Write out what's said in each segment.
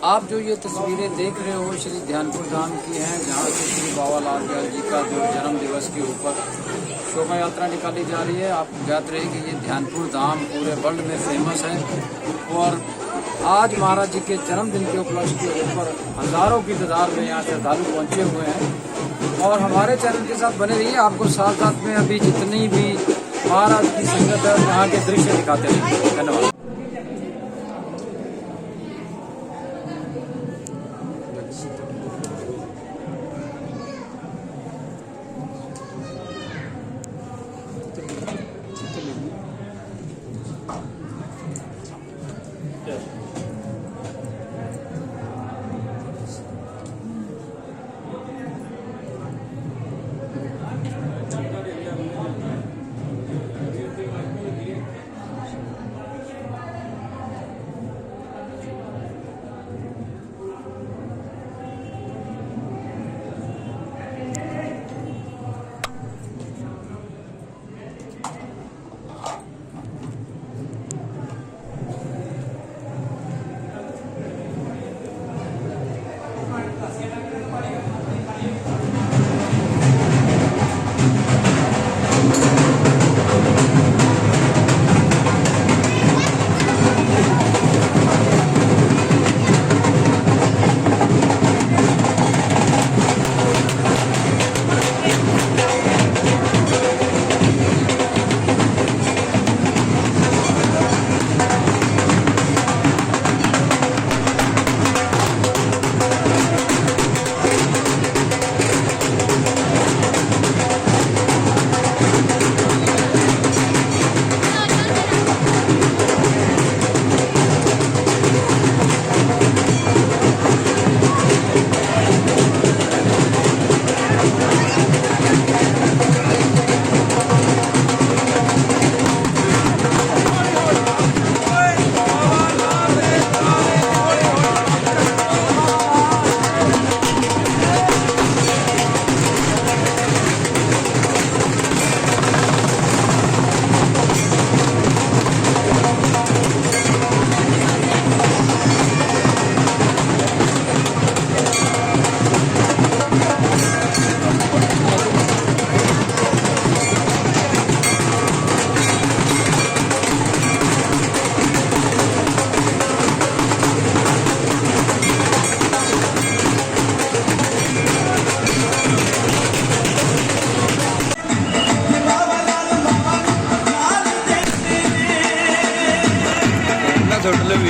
आप जो ये तस्वीरें देख रहे हो श्री ध्यानपुर धाम की हैं, जहाँ से श्री बाबा लाल दयाल जी का जो जन्म दिवस के ऊपर शोभा यात्रा निकाली जा रही है। आप ज्ञात रहे कि ये ध्यानपुर धाम पूरे वर्ल्ड में फेमस है और आज महाराज जी के जन्मदिन के उपलक्ष्य के ऊपर हजारों की तादाद में यहाँ श्रद्धालु पहुँचे हुए हैं। और हमारे चैनल के साथ बने रहिए, आपको साथ साथ में अभी जितनी भी महाराज की संगत है यहाँ के दृश्य दिखाते रहिए। धन्यवाद।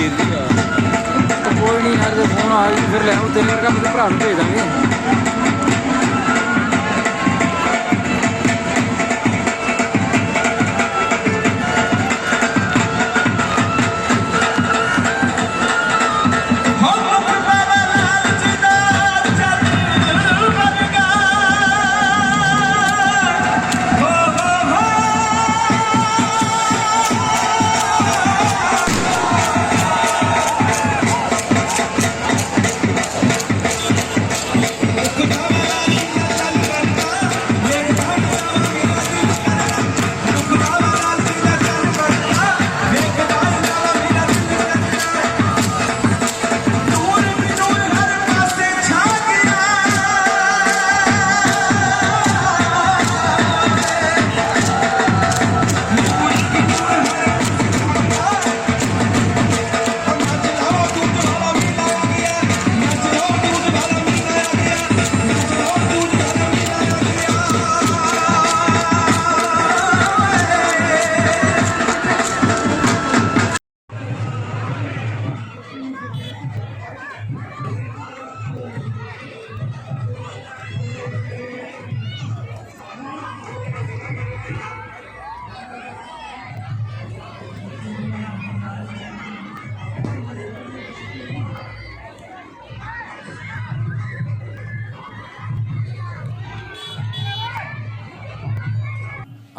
ਵੀਰ ਜੀ तो कोई नहीं यार, जब फोन आ गई फिर ले आओ, तेरे का मतलब भरा भेज देंगे।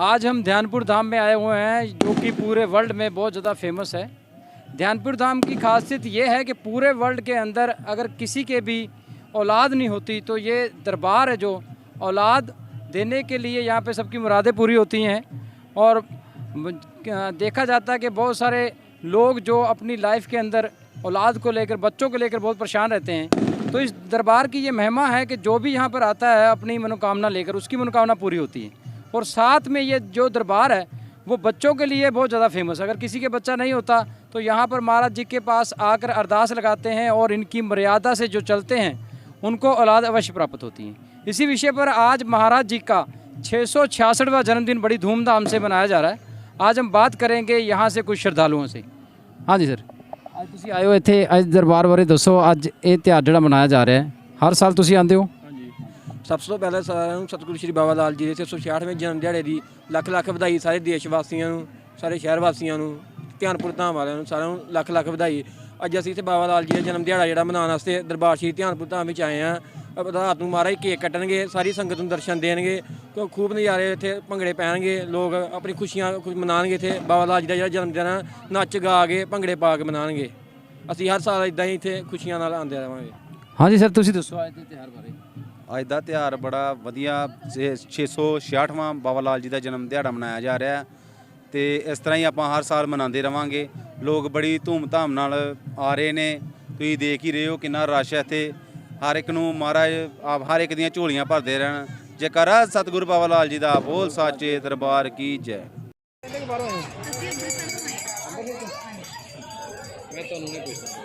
आज हम ध्यानपुर धाम में आए हुए हैं, जो कि पूरे वर्ल्ड में बहुत ज़्यादा फेमस है। ध्यानपुर धाम की खासियत ये है कि पूरे वर्ल्ड के अंदर अगर किसी के भी औलाद नहीं होती तो ये दरबार है जो औलाद देने के लिए यहाँ पे सबकी मुरादें पूरी होती हैं। और देखा जाता है कि बहुत सारे लोग जो अपनी लाइफ के अंदर औलाद को लेकर, बच्चों को लेकर बहुत परेशान रहते हैं। तो इस दरबार की ये महिमा है कि जो भी यहाँ पर आता है अपनी मनोकामना लेकर, उसकी मनोकामना पूरी होती है। और साथ में ये जो दरबार है वो बच्चों के लिए बहुत ज़्यादा फेमस है। अगर किसी के बच्चा नहीं होता तो यहाँ पर महाराज जी के पास आकर अरदास लगाते हैं और इनकी मर्यादा से जो चलते हैं उनको औलाद अवश्य प्राप्त होती है। इसी विषय पर आज महाराज जी का 666वां जन्मदिन बड़ी धूमधाम से मनाया जा रहा है। आज हम बात करेंगे यहाँ से कुछ श्रद्धालुओं से। हाँ जी सर, ਅੱਜ ਤੁਸੀਂ ਆਏ ਹੋ ਇੱਥੇ, ਅੱਜ ਦਰਬਾਰ ਬਾਰੇ ਦੱਸੋ। ਅੱਜ ਇਹ ਤਿਉਹਾਰ ਜਿਹੜਾ ਮਨਾਇਆ ਜਾ ਰਿਹਾ ਹੈ, ਹਰ ਸਾਲ ਤੁਸੀਂ ਆਉਂਦੇ ਹੋ? ਹਾਂਜੀ, ਸਭ ਤੋਂ ਪਹਿਲਾਂ ਸਾਰਿਆਂ ਨੂੰ ਸਤਿਗੁਰੂ ਸ਼੍ਰੀ ਬਾਬਾ ਲਾਲ ਜੀ ਦੇ 666ਵੇਂ ਜਨਮ ਦਿਹਾੜੇ ਦੀ ਲੱਖ ਲੱਖ ਵਧਾਈ। ਸਾਰੇ ਦੇਸ਼ ਵਾਸੀਆਂ ਨੂੰ, ਸਾਰੇ ਸ਼ਹਿਰ ਵਾਸੀਆਂ ਨੂੰ, ਧਿਆਨਪੁਰ ਧਾਮ ਵਾਲਿਆਂ ਨੂੰ ਸਾਰਿਆਂ ਨੂੰ ਲੱਖ ਲੱਖ ਵਧਾਈ। ਅੱਜ ਅਸੀਂ ਇੱਥੇ ਬਾਬਾ ਲਾਲ ਜੀ ਦਾ ਜਨਮ ਦਿਹਾੜਾ ਜਿਹੜਾ ਮਨਾਉਣ ਵਾਸਤੇ ਦਰਬਾਰ ਸ਼੍ਰੀ ਧਿਆਨਪੁਰ ਧਾਮ ਵਿੱਚ ਆਏ ਹਾਂ। ਰਾਤ ਨੂੰ ਮਹਾਰਾਜ ਕੇਕ ਕੱਟਣਗੇ, ਸਾਰੀ ਸੰਗਤ ਨੂੰ ਦਰਸ਼ਨ ਦੇਣਗੇ, ਖੂਬ ਨਜ਼ਾਰੇ ਇੱਥੇ ਭੰਗੜੇ ਪੈਣਗੇ, ਲੋਕ ਆਪਣੀ ਖੁਸ਼ੀਆਂ ਮਨਾਉਣਗੇ। ਇੱਥੇ ਬਾਬਾ ਲਾਲ ਜੀ ਦਾ ਜਿਹੜਾ ਜਨਮ ਦਿਨ ਆ, ਨੱਚ ਗਾ ਕੇ ਭੰਗੜੇ ਪਾ ਕੇ ਮਨਾਉਣਗੇ। ਅਸੀਂ ਹਰ ਸਾਲ ਇਦਾਂ ਹੀ ਇੱਥੇ ਖੁਸ਼ੀਆਂ ਨਾਲ ਆਉਂਦੇ ਰਹਾਂਗੇ। ਹਾਂਜੀ ਸਰ, ਤੁਸੀਂ ਦੱਸੋ ਅੱਜ ਦੇ ਤਿਉਹਾਰ ਬਾਰੇ। ਅੱਜ ਦਾ ਤਿਉਹਾਰ ਬੜਾ ਵਧੀਆ, 666ਵਾਂ ਬਾਬਾ ਲਾਲ ਜੀ ਦਾ ਜਨਮ ਦਿਹਾੜਾ ਮਨਾਇਆ ਜਾ ਰਿਹਾ ਤੇ ਇਸ ਤਰ੍ਹਾਂ ਹੀ ਆਪਾਂ ਹਰ ਸਾਲ ਮਨਾਉਂਦੇ ਰਵਾਂਗੇ। ਲੋਕ ਬੜੀ ਧੂਮ-ਧਾਮ ਨਾਲ ਆ ਰਹੇ ਨੇ, ਤੁਸੀਂ ਦੇਖ ਹੀ ਰਹੇ ਹੋ ਕਿੰਨਾ ਰਸ਼ ਹੈ ਇੱਥੇ। ਹਰ ਇੱਕ ਨੂੰ ਮਹਾਰਾਜ ਆਪ ਹਰ ਇੱਕ ਦੀਆਂ ਝੋਲੀਆਂ ਭਰਦੇ ਰਹਿਣ। ਜੈਕਾਰਾ ਸਤਿਗੁਰੂ ਬਾਬਾ ਲਾਲ ਜੀ ਦਾ ਬੋਲ ਸਾਚੇ ਦਰਬਾਰ ਕੀ ਜੈ। मैं तो नहीं पूछता,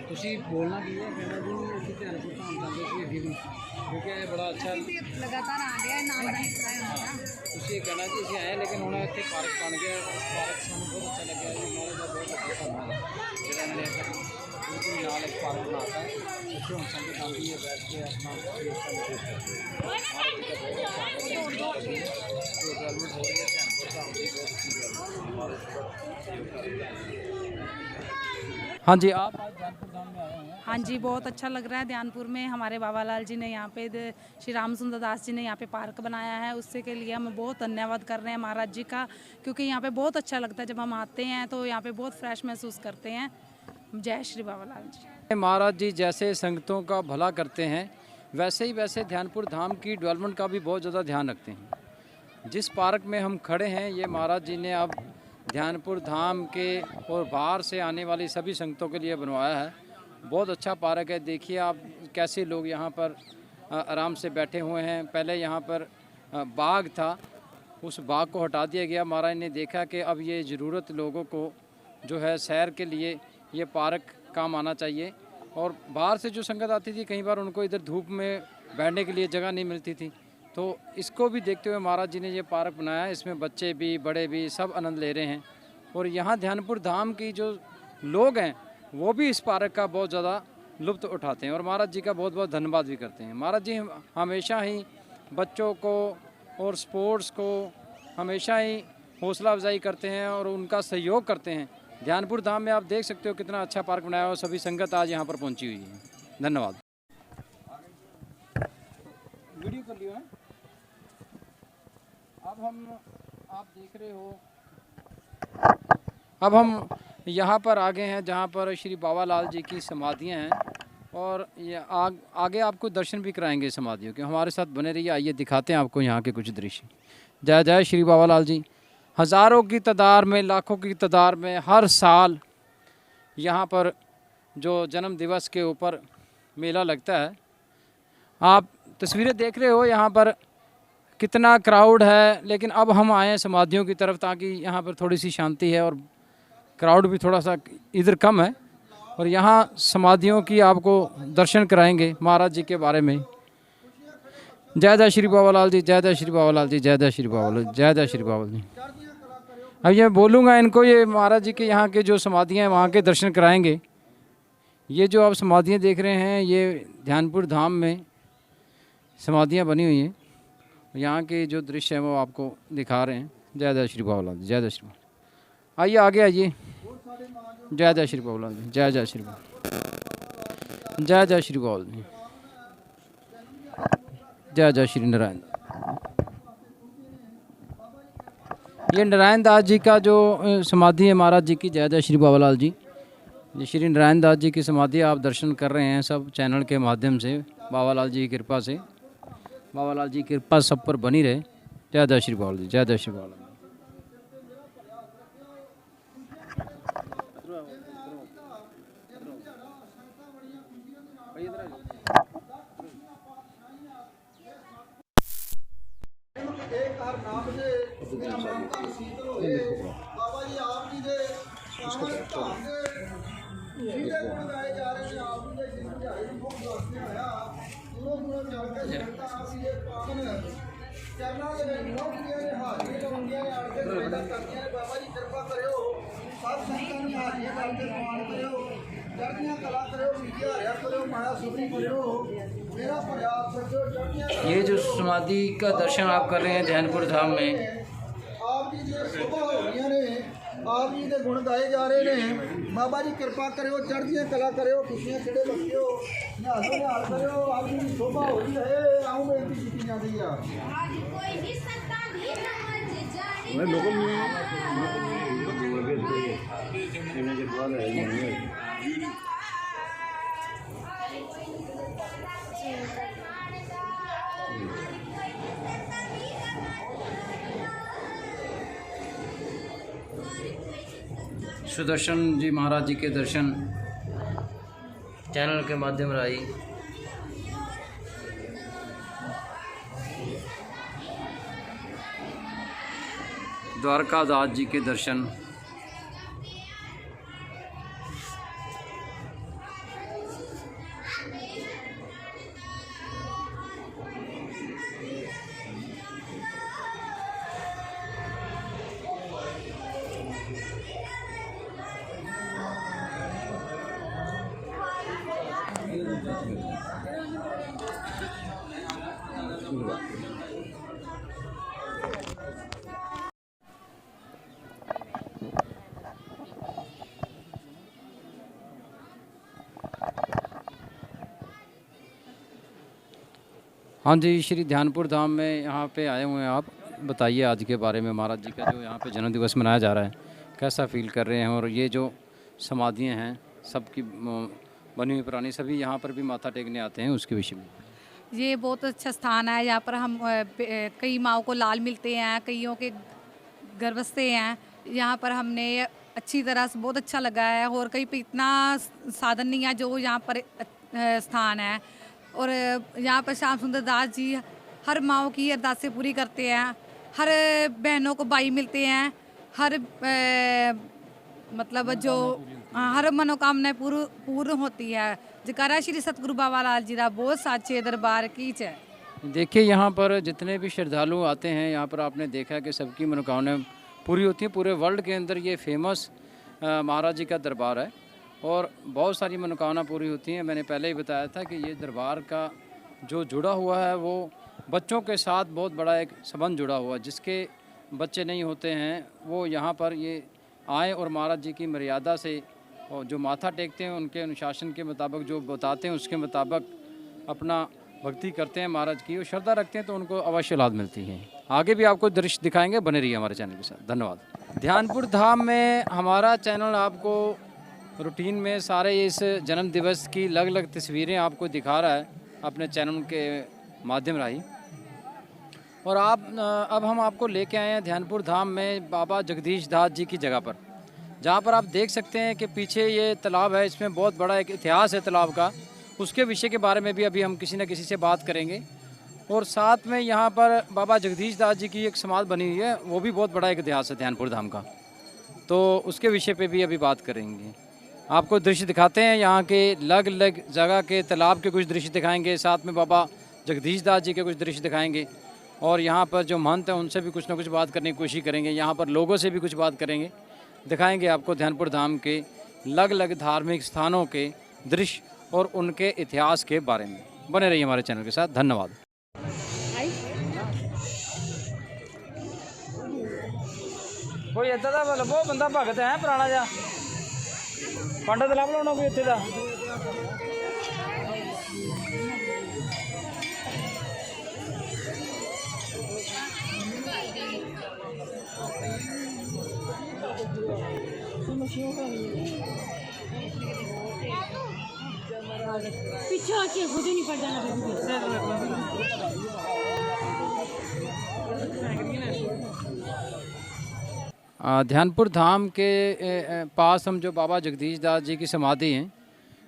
तुसी बोलना की है, कहना जी ਅਸੀਂ ਧਿਆਨਪੁਰ ਧਾਮ ਜਾਂਦੇ ਸੀ ਅੱਗੇ ਵੀ, ਕਿਉਂਕਿ ਇਹ ਬੜਾ ਅੱਛਾ ਲਗਾਤਾਰ ਆ ਰਿਹਾ ਨਾਮ ਦਾ ਹਿੱਸਾ ਹੈ ਉਹਨਾਂ ਦਾ। ਤੁਸੀਂ ਇਹ ਕਹਿਣਾ ਕਿ ਅਸੀਂ ਆਏ ਲੇਕਿਨ ਹੁਣ ਇੱਥੇ ਪਾਰਕ ਬਣ ਗਿਆ। ਇਸ ਪਾਰਕ ਸਾਨੂੰ ਬਹੁਤ ਅੱਛਾ ਲੱਗਿਆ ਜੀ। ਮਹਾਰਾਜ ਦਾ ਬਹੁਤ ਅੱਛਾ ਧੰਨਵਾਦ ਜਿਹੜਾ ਇਹਨਾਂ ਨੇ ਬਿਲਕੁਲ ਨਾਲ ਇੱਕ ਪਾਰਕ ਬਣਾਤਾ ਹੈ। ਇੱਥੇ ਹੁਣ ਸੰਗਤ ਆਉਂਦੀ ਹੈ, ਬੈਠ ਕੇ ਆਪਣਾ हाँ जी, आप आज ध्यानपुर धाम में आए हैं। हाँ जी, बहुत अच्छा लग रहा है। ध्यानपुर में हमारे बाबा लाल जी ने यहाँ पे श्री राम सुंदर दास जी ने यहाँ पे पार्क बनाया है, उससे के लिए हम बहुत धन्यवाद कर रहे हैं महाराज जी का, क्योंकि यहाँ पे बहुत अच्छा लगता है। जब हम आते हैं तो यहाँ पे बहुत फ्रेश महसूस करते हैं। जय श्री बाबा लाल जी। महाराज जी जैसे संगतों का भला करते हैं वैसे ध्यानपुर धाम की डेवलपमेंट का भी बहुत ज़्यादा ध्यान रखते हैं। जिस पार्क में हम खड़े हैं ये महाराज जी ने अब ध्यानपुर धाम के और बाहर से आने वाली सभी संगतों के लिए बनवाया है। बहुत अच्छा पार्क है। देखिए आप कैसे लोग यहाँ पर आराम से बैठे हुए हैं। पहले यहाँ पर बाग था, उस बाग को हटा दिया गया। महाराज ने देखा कि अब ये ज़रूरत लोगों को जो है सैर के लिए ये पार्क काम आना चाहिए। और बाहर से जो संगत आती थी कई बार उनको इधर धूप में बैठने के लिए जगह नहीं मिलती थी, तो इसको भी देखते हुए महाराज जी ने ये पार्क बनाया। इसमें बच्चे भी बड़े भी सब आनंद ले रहे हैं। और यहाँ ध्यानपुर धाम की जो लोग हैं वो भी इस पार्क का बहुत ज़्यादा लुत्फ़ उठाते हैं और महाराज जी का बहुत बहुत धन्यवाद भी करते हैं। महाराज जी हमेशा ही बच्चों को और स्पोर्ट्स को हमेशा ही हौसला अफजाई करते हैं और उनका सहयोग करते हैं। ध्यानपुर धाम में आप देख सकते हो कितना अच्छा पार्क बनाया और सभी संगत आज यहाँ पर पहुँची हुई है। धन्यवाद। वीडियो कर लियो है। आप देख रहे हो, अब हम यहाँ पर आगे हैं जहाँ पर श्री बाबालाल जी की समाधियाँ हैं और ये आगे आपको दर्शन भी कराएंगे समाधियों के। हमारे साथ बने रहिए, आइए दिखाते हैं आपको यहाँ के कुछ दृश्य। जय जय श्री बाबालाल जी। हज़ारों की तादाद में, लाखों की तादाद में हर साल यहाँ पर जो जन्म दिवस के ऊपर मेला लगता है। आप तस्वीरें देख रहे हो यहाँ पर कितना क्राउड है, लेकिन अब हम आए हैं समाधियों की तरफ ताकि यहाँ पर थोड़ी सी शांति है और क्राउड भी थोड़ा सा इधर कम है और यहाँ समाधियों की आपको दर्शन कराएंगे महाराज जी के बारे में। जय जय श्री बाबालाल जी, जय जय श्री बाबालाल जी, जय जय श्री बाबालाल, जय जय श्री बाबालाल जी। अब ये बोलूँगा इनको, ये महाराज जी के यहाँ के जो समाधियाँ हैं वहाँ के दर्शन कराएंगे। ये जो आप समाधियाँ देख रहे हैं ये ध्यानपुर धाम में समाधियाँ बनी हुई हैं। यहाँ के जो दृश्य हैं वो आपको दिखा रहे हैं। जय जय श्री बाबालाल जी, जय जय श्री बाबा। आइए आगे आइए। जय जय श्री बाबालाल जी, जय जय श्री बाबा, जय जय श्री बाबालाल जी, जय जय श्री नारायण। ये नारायण दास जी का जो समाधि है महाराज जी की, जय जय श्री बाबालाल जी। ये श्री नारायण दास जी की समाधि आप दर्शन कर रहे हैं सब चैनल के माध्यम से। बाबालाल जी की कृपा से, बाबालाल जी की कृपा सब पर बनी रहे। जय जय श्री बाबालाल जी, जय जय श्री बाबालाल जी। ये जो समाधि का दर्शन आप कर रहे हैं ध्यानपुर धाम में, आप जी ਦੀਆਂ ਸੁਭਾ ਹੋ ਰਹੀਆਂ ਨੇ, ਆਪ ਜੀ ਦੇ ਗੁਣ ਗਾਏ ਜਾ ਰਹੇ ਨੇ। ਬਾਬਾ ਜੀ ਕਿਰਪਾ ਕਰਿਓ, ਚੜ੍ਹਦੀਆਂ ਕਲਾ ਕਰਿਓ, ਖੁਸ਼ੀਆਂ ਖੇੜੇ ਬਖਸ਼ਿਓ, ਨਿਹਾਲ ਨਿਹਾਲ ਕਰਿਓ। ਆਪ ਜੀ ਦੀ ਸ਼ੋਭਾ ਹੋ ਰਹੀ ਹੈ, ਆਉਂ ਬੇਨਤੀ ਕੀਤੀ ਜਾਂਦੀ ਆ। आज कोई भी सत्ता भी समझ जाने सुदर्शन जी महाराज जी के दर्शन चैनल के माध्यम राही। द्वारकादास जी के दर्शन, हाँ जी, श्री ध्यानपुर धाम में यहाँ पे आए हुए हैं आप। बताइए आज के बारे में, महाराज जी का जो यहाँ पे जन्म दिवस मनाया जा रहा है, कैसा फील कर रहे हैं? और ये जो समाधियाँ हैं सबकी बनी हुई पुरानी, सभी यहाँ पर भी माथा टेकने आते हैं, उसके विषय में। ये बहुत अच्छा स्थान है। यहाँ पर हम कई माओं को लाल मिलते हैं, कईयों के गर्भस्ते हैं। यहाँ पर हमने अच्छी तरह से बहुत अच्छा लगा है और कहीं पे इतना साधन नहीं है जो यहाँ पर स्थान है। और यहाँ पर श्याम सुंदर दास जी हर माओं की अरदासें पूरी करते हैं, हर बहनों को भाई मिलते हैं, हर मतलब जो हर मनोकामनाएं पूर्ण होती है। जयकारा श्री सतगुरु बाबालाल जी का बहुत साचे दरबार की जय। देखिए यहाँ पर जितने भी श्रद्धालु आते हैं, यहाँ पर आपने देखा कि सबकी मनोकामनाएं पूरी होती हैं। पूरे वर्ल्ड के अंदर ये फेमस महाराज जी का दरबार है और बहुत सारी मनोकामना पूरी होती हैं। मैंने पहले ही बताया था कि ये दरबार का जो जुड़ा हुआ है वो बच्चों के साथ बहुत बड़ा एक संबंध जुड़ा हुआ है। जिसके बच्चे नहीं होते हैं वो यहाँ पर ये आए और महाराज जी की मर्यादा से और जो माथा टेकते हैं उनके अनुशासन के मुताबिक जो बताते हैं उसके मुताबिक अपना भक्ति करते हैं महाराज की और श्रद्धा रखते हैं तो उनको अवश्य लाभ मिलती है। आगे भी आपको दृश्य दिखाएंगे, बने रहिए हमारे चैनल के साथ। धन्यवाद। ध्यानपुर धाम में हमारा चैनल आपको रूटीन में सारे इस जन्म दिवस की अलग अलग तस्वीरें आपको दिखा रहा है अपने चैनल के माध्यम राही। और अब हम आपको लेके आए हैं ध्यानपुर धाम में बाबा जगदीश दास जी की जगह पर, जहाँ पर आप देख सकते हैं कि पीछे ये तालाब है। इसमें बहुत बड़ा एक इतिहास है तालाब का। उसके विषय के बारे में भी अभी हम किसी न किसी से बात करेंगे। और साथ में यहाँ पर बाबा जगदीश दास जी की एक समाधि बनी हुई है, वो भी बहुत बड़ा एक इतिहास है ध्यानपुर धाम का, तो उसके विषय पे भी अभी बात करेंगे। आपको दृश्य दिखाते हैं यहाँ के अलग अलग जगह के तालाब के कुछ दृश्य दिखाएंगे, साथ में बाबा जगदीश दास जी के कुछ दृश्य दिखाएंगे और यहाँ पर जो महंत हैं उनसे भी कुछ ना कुछ बात करने की कोशिश करेंगे। यहाँ पर लोगों से भी कुछ बात करेंगे, दिखाएंगे आपको ध्यानपुर धाम के अलग अलग धार्मिक स्थानों के दृश्य और उनके इतिहास के बारे में। बने रहिए हमारे चैनल के साथ। धन्यवाद। कोई इदा का लभो बंदा भगत है पुराना जा पंडित लभ लो कोई इत्थे दा। पीछे आके खुद ही नहीं पड़ जाना। ध्यानपुर धाम के पास हम जो बाबा जगदीश दास जी की समाधि हैं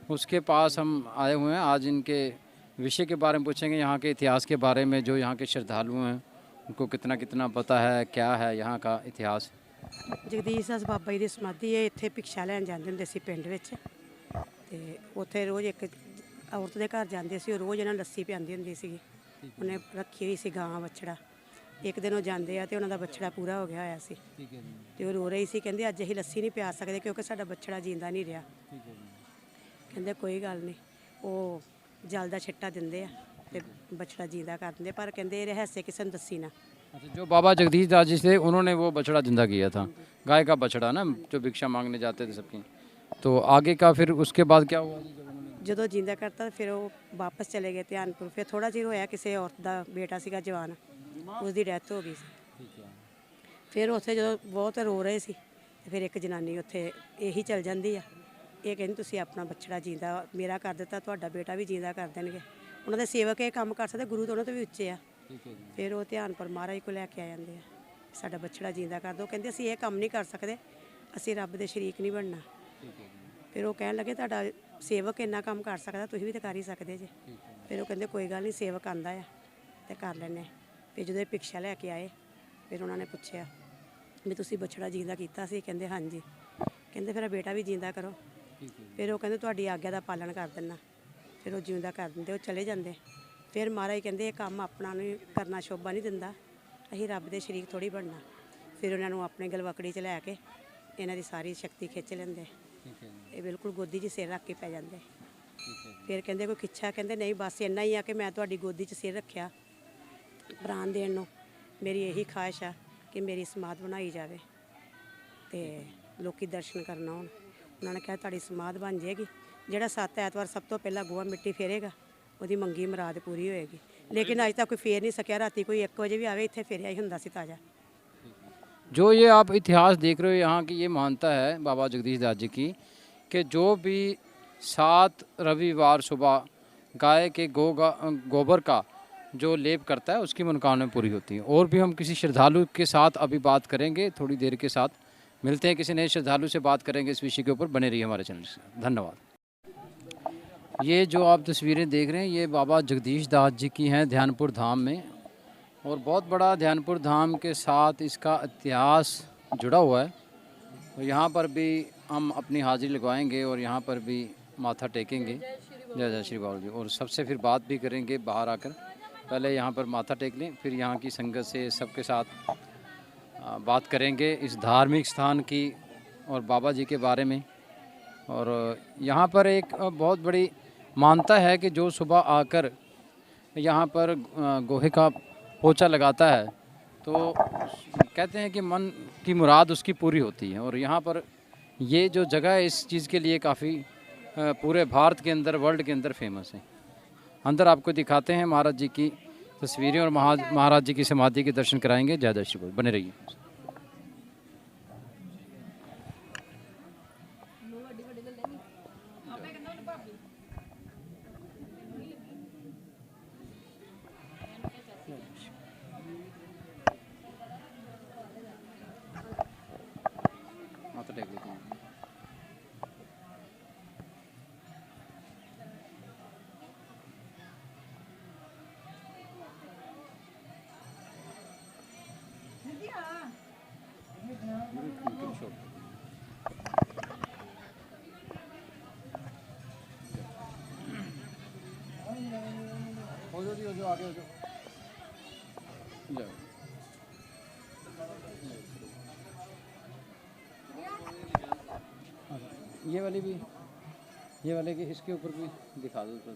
उसके पास हम आए हुए हैं। आज इनके विषय के बारे में पूछेंगे, यहाँ के इतिहास के बारे में। जो यहाँ के श्रद्धालु हैं उनको कितना कितना पता है, क्या है यहाँ का इतिहास। ਜਗਦੀਸ਼ ਦਾਸ ਬਾਬਾ ਜੀ ਦੀ ਸਮਾਧੀ ਹੈ। ਇੱਥੇ ਭਿਕਸ਼ਾ ਲੈਣ ਜਾਂਦੇ ਹੁੰਦੇ ਸੀ ਪਿੰਡ ਵਿੱਚ ਤੇ ਉੱਥੇ ਰੋਜ਼ ਇੱਕ ਔਰਤ ਦੇ ਘਰ ਜਾਂਦੇ ਸੀ। ਉਹ ਰੋਜ਼ ਇਹਨਾਂ ਨੂੰ ਲੱਸੀ ਪਿਆਉਂਦੀ ਹੁੰਦੀ ਸੀਗੀ। ਉਹਨੇ ਰੱਖੀ ਹੋਈ ਸੀ ਗਾਂ ਵੱਛੜਾ। ਇੱਕ ਦਿਨ ਉਹ ਜਾਂਦੇ ਆ ਤੇ ਉਹਨਾਂ ਦਾ ਬੱਚੜਾ ਪੂਰਾ ਹੋ ਗਿਆ ਹੋਇਆ ਸੀ ਤੇ ਉਹ ਰੋ ਰਹੀ ਸੀ। ਕਹਿੰਦੇ ਅੱਜ ਅਸੀਂ ਲੱਸੀ ਨਹੀਂ ਪਿਆ ਸਕਦੇ ਕਿਉਂਕਿ ਸਾਡਾ ਬੱਚੜਾ ਜਿੰਦਾ ਨਹੀਂ ਰਿਹਾ। ਕਹਿੰਦੇ ਕੋਈ ਗੱਲ ਨਹੀਂ, ਉਹ ਜਲ ਦਾ ਛਿੱਟਾ ਦਿੰਦੇ ਆ ਤੇ ਬੱਚੜਾ ਜਿੰਦਾ ਕਰ ਦਿੰਦੇ, ਪਰ ਕਹਿੰਦੇ ਇਹ ਰਹੱਸ ਕਿਸੇ ਨੂੰ ਦੱਸੀ ਨਾ। अच्छा, जो बाबा जगदीश दास जी थे उन्होंने वो बछड़ा जिंदा किया था, गाय का बछड़ा ना, जो भिक्षा मांगने जाते थे सबकी। तो आगे का फिर उसके बाद क्या हुआ? ਜਦੋਂ ਜਿੰਦਾ ਕਰਤਾ ਫਿਰ ਉਹ ਵਾਪਸ ਚਲੇ ਗਏ ਧਿਆਨਪੁਰ। ਫਿਰ ਥੋੜਾ ਚਿਰ ਹੋਇਆ ਕਿਸੇ ਔਰਤ ਦਾ ਬੇਟਾ ਸੀਗਾ ਜਵਾਨ, ਉਸਦੀ ਡੈਥ ਹੋ ਗਈ ਸੀ। ਫਿਰ ਉੱਥੇ ਜਦੋਂ ਬਹੁਤ ਰੋ ਰਹੇ ਸੀ ਤੇ ਫਿਰ ਇੱਕ ਜਨਾਨੀ ਉੱਥੇ ਇਹੀ ਚਲ ਜਾਂਦੀ ਆ। ਇਹ ਕਹਿੰਦੀ ਤੁਸੀਂ ਆਪਣਾ ਬੱਚੜਾ ਜਿੰਦਾ ਮੇਰਾ ਕਰ ਦਿੱਤਾ, ਤੁਹਾਡਾ ਬੇਟਾ ਵੀ ਜਿੰਦਾ ਕਰ ਦੇਣਗੇ। ਉਹਨਾਂ ਦੇ ਸੇਵਕ ਇਹ ਕੰਮ ਕਰ ਸਕਦੇ, ਗੁਰੂ ਤੋਂ ਉਹਨਾਂ ਤੋਂ ਵੀ ਉੱਚੇ ਆ। ਫਿਰ ਉਹ ਧਿਆਨਪੁਰ ਮਹਾਰਾਜ ਕੋਲ ਲੈ ਕੇ ਆ ਜਾਂਦੇ ਆ, ਸਾਡਾ ਬੱਚੜਾ ਜਿੰਦਾ ਕਰ ਦਿਓ। ਕਹਿੰਦੇ ਅਸੀਂ ਇਹ ਕੰਮ ਨਹੀਂ ਕਰ ਸਕਦੇ, ਅਸੀਂ ਰੱਬ ਦੇ ਸ਼ਰੀਕ ਨਹੀਂ ਬਣਨਾ। ਫਿਰ ਉਹ ਕਹਿਣ ਲੱਗੇ ਤੁਹਾਡਾ ਸੇਵਕ ਇੰਨਾ ਕੰਮ ਕਰ ਸਕਦਾ, ਤੁਸੀਂ ਵੀ ਤਾਂ ਕਰ ਹੀ ਸਕਦੇ ਜੇ। ਫਿਰ ਉਹ ਕਹਿੰਦੇ ਕੋਈ ਗੱਲ ਨਹੀਂ, ਸੇਵਕ ਆਂਦਾ ਆ ਤੇ ਕਰ ਲੈਂਦੇ। ਫਿਰ ਜਦੋਂ ਇਹ ਭਿਕਸ਼ਾ ਲੈ ਕੇ ਆਏ ਫਿਰ ਉਹਨਾਂ ਨੇ ਪੁੱਛਿਆ ਵੀ ਤੁਸੀਂ ਬੱਚੜਾ ਜਿੰਦਾ ਕੀਤਾ ਸੀ? ਕਹਿੰਦੇ ਹਾਂਜੀ। ਕਹਿੰਦੇ ਫਿਰ ਬੇਟਾ ਵੀ ਜਿੰਦਾ ਕਰੋ। ਫਿਰ ਉਹ ਕਹਿੰਦੇ ਤੁਹਾਡੀ ਆਗਿਆ ਦਾ ਪਾਲਣ ਕਰ ਦਿੰਦਾ। ਫਿਰ ਉਹ ਜਿੰਦਾ ਕਰ ਦਿੰਦੇ, ਉਹ ਚਲੇ ਜਾਂਦੇ। ਫਿਰ ਮਹਾਰਾਜ ਕਹਿੰਦੇ ਇਹ ਕੰਮ ਆਪਣਾ ਨੂੰ ਕਰਨਾ ਸ਼ੋਭਾ ਨਹੀਂ ਦਿੰਦਾ, ਅਸੀਂ ਰੱਬ ਦੇ ਸ਼ਰੀਕ ਥੋੜ੍ਹੀ ਬਣਨਾ। ਫਿਰ ਉਹਨਾਂ ਨੂੰ ਆਪਣੇ ਗਲਵਕੜੀ 'ਚ ਲੈ ਕੇ ਇਹਨਾਂ ਦੀ ਸਾਰੀ ਸ਼ਕਤੀ ਖਿੱਚ ਲੈਂਦੇ। ਇਹ ਬਿਲਕੁਲ ਗੋਦੀ 'ਚ ਸਿਰ ਰੱਖ ਕੇ ਪੈ ਜਾਂਦੇ। ਫਿਰ ਕਹਿੰਦੇ ਕੋਈ ਖਿੱਚਾ? ਕਹਿੰਦੇ ਨਹੀਂ, ਬਸ ਇੰਨਾ ਹੀ ਆ ਕਿ ਮੈਂ ਤੁਹਾਡੀ ਗੋਦੀ 'ਚ ਸਿਰ ਰੱਖਿਆ ਪ੍ਰਾਣ ਦੇਣ ਨੂੰ। ਮੇਰੀ ਇਹੀ ਖਾਹਿਸ਼ ਆ ਕਿ ਮੇਰੀ ਸਮਾਧ ਬਣਾਈ ਜਾਵੇ ਤੇ ਲੋਕੀ ਦਰਸ਼ਨ ਕਰਨ ਆਉਣ। ਉਹਨਾਂ ਨੇ ਕਿਹਾ ਤੁਹਾਡੀ ਸਮਾਧ ਬਣ ਜਾਏਗੀ, ਜਿਹੜਾ 7 ਐਤਵਾਰ ਸਭ ਤੋਂ ਪਹਿਲਾਂ ਗੋਹਾ ਮਿੱਟੀ ਫੇਰੇਗਾ ਉਹਦੀ ਮੰਗੀ ਮੁਰਾਦ ਪੂਰੀ ਹੋਏਗੀ। ਲੇਕਿਨ ਅੱਜ ਤੱਕ ਕੋਈ ਫੇਰ ਨਹੀਂ ਸਕਿਆ। ਰਾਤੀ ਕੋਈ 1 ਵਜੇ ਵੀ ਆਵੇ ਇੱਥੇ ਫੇਰਿਆ ਹੀ ਹੁੰਦਾ ਸੀ ਤਾਜ਼ਾ। जो ये आप इतिहास देख रहे हो, यहाँ की ये मान्यता है बाबा जगदीश दास जी की कि जो भी 7 रविवार सुबह गाय के गोबर का जो लेप करता है उसकी मनोकामनाएं पूरी होती हैं। और भी हम किसी श्रद्धालु के साथ अभी बात करेंगे, थोड़ी देर के साथ मिलते हैं, किसी नए श्रद्धालु से बात करेंगे इस विषय के ऊपर। बने रहिए हमारे चैनल से। धन्यवाद। ये जो आप तस्वीरें देख रहे हैं ये बाबा जगदीश दास जी की हैं ध्यानपुर धाम में। और बहुत बड़ा ध्यानपुर धाम के साथ इसका इतिहास जुड़ा हुआ है। और यहाँ पर भी हम अपनी हाजिरी लगवाएंगे और यहाँ पर भी माथा टेकेंगे। जय जय श्री बाबा जी। और सबसे फिर बात भी करेंगे बाहर आकर। पहले यहाँ पर माथा टेक लें, फिर यहाँ की संगत से सबके साथ बात करेंगे इस धार्मिक स्थान की और बाबा जी के बारे में। और यहाँ पर एक बहुत बड़ी मान्यता है कि जो सुबह आकर यहाँ पर गोहे का पोछा लगाता है तो कहते हैं कि मन की मुराद उसकी पूरी होती है। और यहाँ पर ये जो जगह है इस चीज़ के लिए काफ़ी पूरे भारत के अंदर, वर्ल्ड के अंदर फेमस है। अंदर आपको दिखाते हैं महाराज जी की तस्वीरें और महाराज जी की समाधि के दर्शन कराएंगे। जय श्री बोल, बने रहिए। माथा टेक लेते हैं। हो जाओ आगे हो जाओ। ये वाली भी, ये वाले के इसके ऊपर भी दिखा दो तो।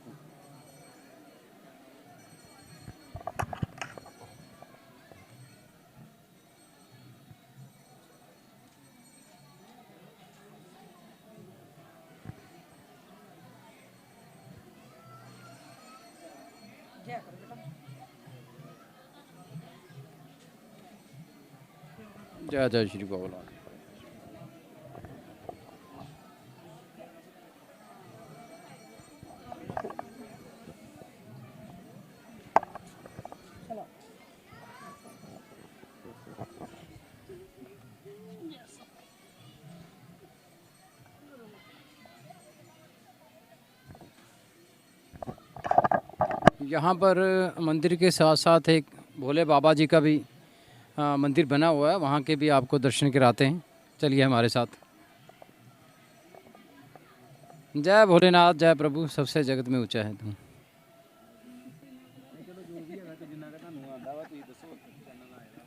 जय जय श्री बाबा। यहाँ पर मंदिर के साथ साथ एक भोले बाबा जी का भी मंदिर बना हुआ है, वहाँ के भी आपको दर्शन कराते हैं। चलिए हमारे साथ। जय भोलेनाथ, जय प्रभु, सबसे जगत में ऊंचा है तुम।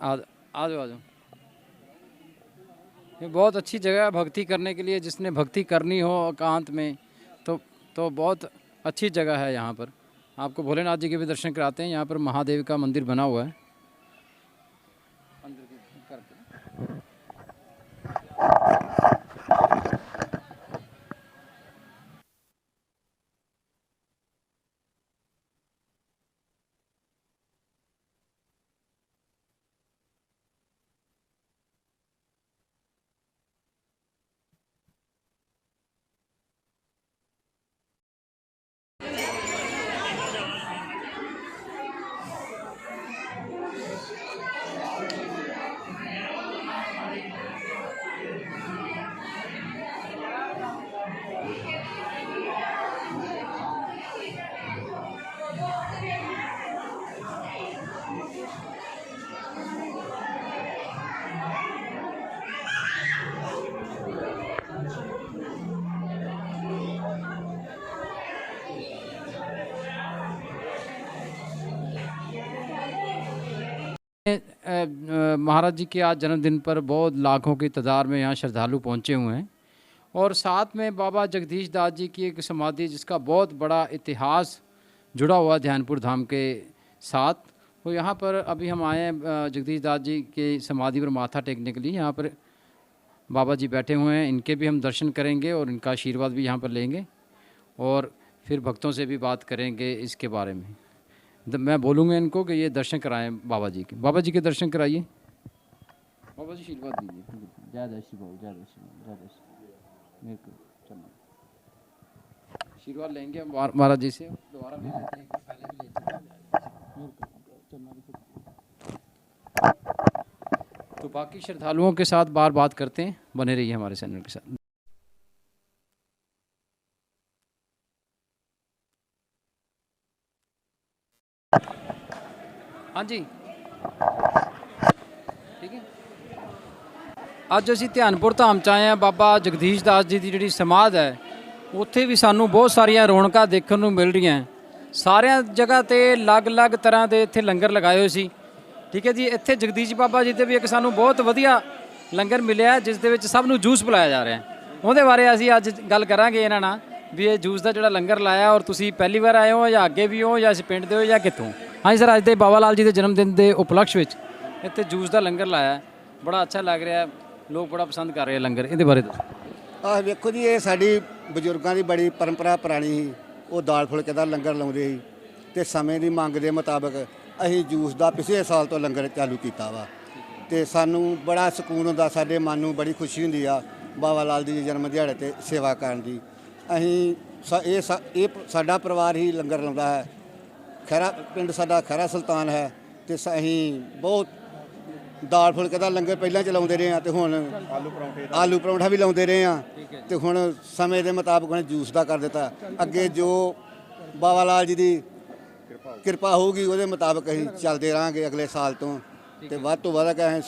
आ जाओ आ जाओ। ये बहुत अच्छी जगह है भक्ति करने के लिए। जिसने भक्ति करनी हो एकांत में तो बहुत अच्छी जगह है। यहाँ पर आपको भोलेनाथ जी के भी दर्शन कराते हैं। यहाँ पर महादेव का मंदिर बना हुआ है। महाराज जी के आज जन्मदिन पर बहुत लाखों की तादाद में यहाँ श्रद्धालु पहुँचे हुए हैं। और साथ में बाबा जगदीश दास जी की एक समाधि जिसका बहुत बड़ा इतिहास जुड़ा हुआ ध्यानपुर धाम के साथ, वो यहाँ पर अभी हम आए हैं जगदीश दास जी के समाधि पर माथा टेकने के लिए। यहाँ पर बाबा जी बैठे हुए हैं, इनके भी हम दर्शन करेंगे और इनका आशीर्वाद भी यहाँ पर लेंगे और फिर भक्तों से भी बात करेंगे इसके बारे में। मैं बोलूँगा इनको कि ये दर्शन कराएं बाबा जी के। बाबा जी के दर्शन कराइए। बाबा जी आशीर्वाद दीजिए। जय जय श्री बाबा, जय जय श्री बाबा, जय जय श्री। मेरे को चलना आशीर्वाद लेंगे हम महाराज जी से। दोबारा भी लेते हैं, पहले भी लेते। तो बाकी श्रद्धालुओं के साथ बार बात करते हैं। बने रहिए हमारे चैनल के साथ। हाँ जी ठीक है। ਅੱਜ ਅਸੀਂ ਧਿਆਨਪੁਰ ਧਾਮ 'ਚ ਆਏ ਹਾਂ। ਬਾਬਾ ਜਗਦੀਸ਼ ਦਾਸ ਜੀ ਦੀ ਜਿਹੜੀ ਸਮਾਧ ਹੈ ਉੱਥੇ ਵੀ ਸਾਨੂੰ ਬਹੁਤ ਸਾਰੀਆਂ ਰੌਣਕਾਂ ਦੇਖਣ ਨੂੰ ਮਿਲ ਰਹੀਆਂ। ਸਾਰਿਆਂ ਜਗ੍ਹਾ 'ਤੇ ਅਲੱਗ-ਅਲੱਗ ਤਰ੍ਹਾਂ ਦੇ ਇੱਥੇ ਲੰਗਰ ਲਗਾਏ ਹੋਏ ਸੀ ਠੀਕ ਹੈ ਜੀ। ਇੱਥੇ ਜਗਦੀਸ਼ ਬਾਬਾ ਜੀ ਦੇ ਵੀ ਇੱਕ ਸਾਨੂੰ ਬਹੁਤ ਵਧੀਆ ਲੰਗਰ ਮਿਲਿਆ ਜਿਸ ਦੇ ਵਿੱਚ ਸਭ ਨੂੰ ਜੂਸ ਪਿਲਾਇਆ ਜਾ ਰਿਹਾ। ਉਹਦੇ ਬਾਰੇ ਅਸੀਂ ਅੱਜ ਗੱਲ ਕਰਾਂਗੇ ਇਹਨਾਂ ਨਾਲ ਵੀ ਇਹ ਜੂਸ ਦਾ ਜਿਹੜਾ ਲੰਗਰ ਲਾਇਆ ਔਰ ਤੁਸੀਂ ਪਹਿਲੀ ਵਾਰ ਆਏ ਹੋ ਜਾਂ ਅੱਗੇ ਵੀ ਹੋ ਜਾਂ ਇਸ ਪਿੰਡ ਦੇ ਹੋ ਜਾਂ ਕਿੱਥੋਂ? ਹਾਂਜੀ ਸਰ, ਅੱਜ ਦੇ ਬਾਬਾ ਲਾਲ ਜੀ ਦੇ ਜਨਮ ਦਿਨ ਦੇ ਉਪਲਕਸ਼ ਵਿੱਚ ਇੱਥੇ ਜੂਸ ਦਾ ਲੰਗਰ ਲਾਇਆ, ਬੜਾ ਅੱਛਾ ਲੱਗ ਰਿਹਾ, ਲੋਕ ਬੜਾ ਪਸੰਦ ਕਰ ਰਹੇ ਲੰਗਰ, ਇਹਦੇ ਬਾਰੇ ਦੱਸੋ। ਆਹ ਵੇਖੋ ਜੀ, ਇਹ ਸਾਡੀ ਬਜ਼ੁਰਗਾਂ ਦੀ ਬੜੀ ਪਰੰਪਰਾ ਪੁਰਾਣੀ ਸੀ। ਉਹ ਦਾਲ ਫੁਲਕੇ ਦਾ ਲੰਗਰ ਲਾਉਂਦੇ ਸੀ ਤੇ ਸਮੇਂ ਦੀ ਮੰਗ ਦੇ ਮੁਤਾਬਕ ਅਸੀਂ ਜੂਸ ਦਾ ਪਿਛਲੇ ਸਾਲ ਤੋਂ ਲੰਗਰ ਚਾਲੂ ਕੀਤਾ ਵਾ ਤੇ ਸਾਨੂੰ ਬੜਾ ਸਕੂਨ ਹੁੰਦਾ, ਸਾਡੇ ਮਨ ਨੂੰ ਬੜੀ ਖੁਸ਼ੀ ਹੁੰਦੀ ਆ ਬਾਬਾ ਲਾਲ ਜੀ ਦੇ ਜਨਮ ਦਿਹਾੜੇ ਤੇ ਸੇਵਾ ਕਰਨ ਦੀ। ਅਸੀਂ ਇਹ ਸਾਡਾ ਪਰਿਵਾਰ ਹੀ ਲੰਗਰ ਲਾਉਂਦਾ ਹੈ। ਖੈਰਾ ਪਿੰਡ ਸਾਡਾ ਖੈਰਾ ਸੁਲਤਾਨ ਹੈ ਤੇ ਅਸੀਂ ਬਹੁਤ ਦਾਲ ਫੁਲਕੇ ਦਾ ਲੰਗਰ ਪਹਿਲਾਂ ਚਲਾਉਂਦੇ ਰਹੇ ਹਾਂ ਤੇ ਹੁਣ ਆਲੂ ਪਰੌਂਠਾ ਵੀ ਲਾਉਂਦੇ ਰਹੇ ਹਾਂ ਤੇ ਹੁਣ ਸਮੇਂ ਦੇ ਮੁਤਾਬਕ ਉਹਨੇ ਜੂਸ ਦਾ ਕਰ ਦਿੱਤਾ। ਅੱਗੇ ਜੋ ਬਾਬਾ ਲਾਲ ਜੀ ਦੀ ਕਿਰਪਾ ਹੋਊਗੀ ਉਹਦੇ ਮੁਤਾਬਕ ਅਸੀਂ ਚੱਲਦੇ ਰਹਾਂਗੇ ਅਗਲੇ ਸਾਲ ਤੋਂ ਤੇ ਵੱਧ ਤੋਂ ਵੱਧ ਅਸੀਂ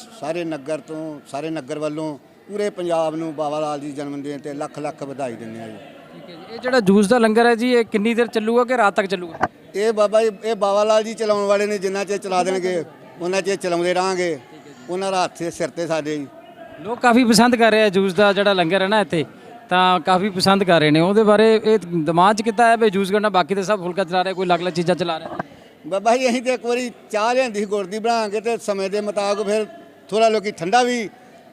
ਸਾਰੇ ਨਗਰ ਵੱਲੋਂ ਪੂਰੇ ਪੰਜਾਬ ਨੂੰ ਬਾਬਾ ਲਾਲ ਜੀ ਜਨਮ ਦਿਨ ਤੇ ਲੱਖ ਲੱਖ ਵਧਾਈ ਦਿੰਦੇ ਹਾਂ ਜੀ। ਠੀਕ ਹੈ ਜੀ। ਇਹ ਜਿਹੜਾ ਜੂਸ ਦਾ ਲੰਗਰ ਹੈ ਜੀ, ਇਹ ਕਿੰਨੀ ਦੇਰ ਚੱਲੂਗਾ ਕਿ ਰਾਤ ਤੱਕ ਚੱਲੂਗਾ? ਇਹ ਬਾਬਾ ਲਾਲ ਜੀ ਚਲਾਉਣ ਵਾਲੇ ਨੇ, ਜਿੰਨਾ ਚਿਰ ਚਲਾ ਦੇਣਗੇ ਉਹਨਾਂ ਚਿਰ ਚਲਾਉਂਦੇ ਰਹਾਂਗੇ। ਉਹਨਾਂ ਦਾ ਹੱਥ ਸਿਰ ਤੇ ਸਾਡੇ ਜੀ। ਲੋਕ ਕਾਫੀ ਪਸੰਦ ਕਰ ਰਹੇ ਆ ਜੂਸ ਦਾ ਜਿਹੜਾ ਲੰਗਰ ਹੈ ਨਾ ਇੱਥੇ, ਤਾਂ ਕਾਫੀ ਪਸੰਦ ਕਰ ਰਹੇ ਨੇ। ਉਹਦੇ ਬਾਰੇ ਇਹ ਦਿਮਾਗ 'ਚ ਕੀਤਾ ਹੈ ਵੀ ਜੂਸ ਕਰਨਾ, ਬਾਕੀ ਤਾਂ ਸਭ ਫੁਲਕਾ ਚਲਾ ਰਿਹਾ, ਕੋਈ ਅਲੱਗ-ਅਲੱਗ ਚੀਜ਼ਾਂ ਚਲਾ ਰਿਹਾ। ਬਾਬਾ ਜੀ ਅਸੀਂ ਤਾਂ ਇੱਕ ਵਾਰੀ ਚਾਹ ਲਿਆਂਦੀ ਸੀ ਗੁੜ ਦੀ ਬਣਾ ਕੇ ਤੇ ਸਮੇਂ ਦੇ ਮੁਤਾਬਕ ਫਿਰ ਥੋੜ੍ਹਾ ਲੋਕੀ ਠੰਡਾ ਵੀ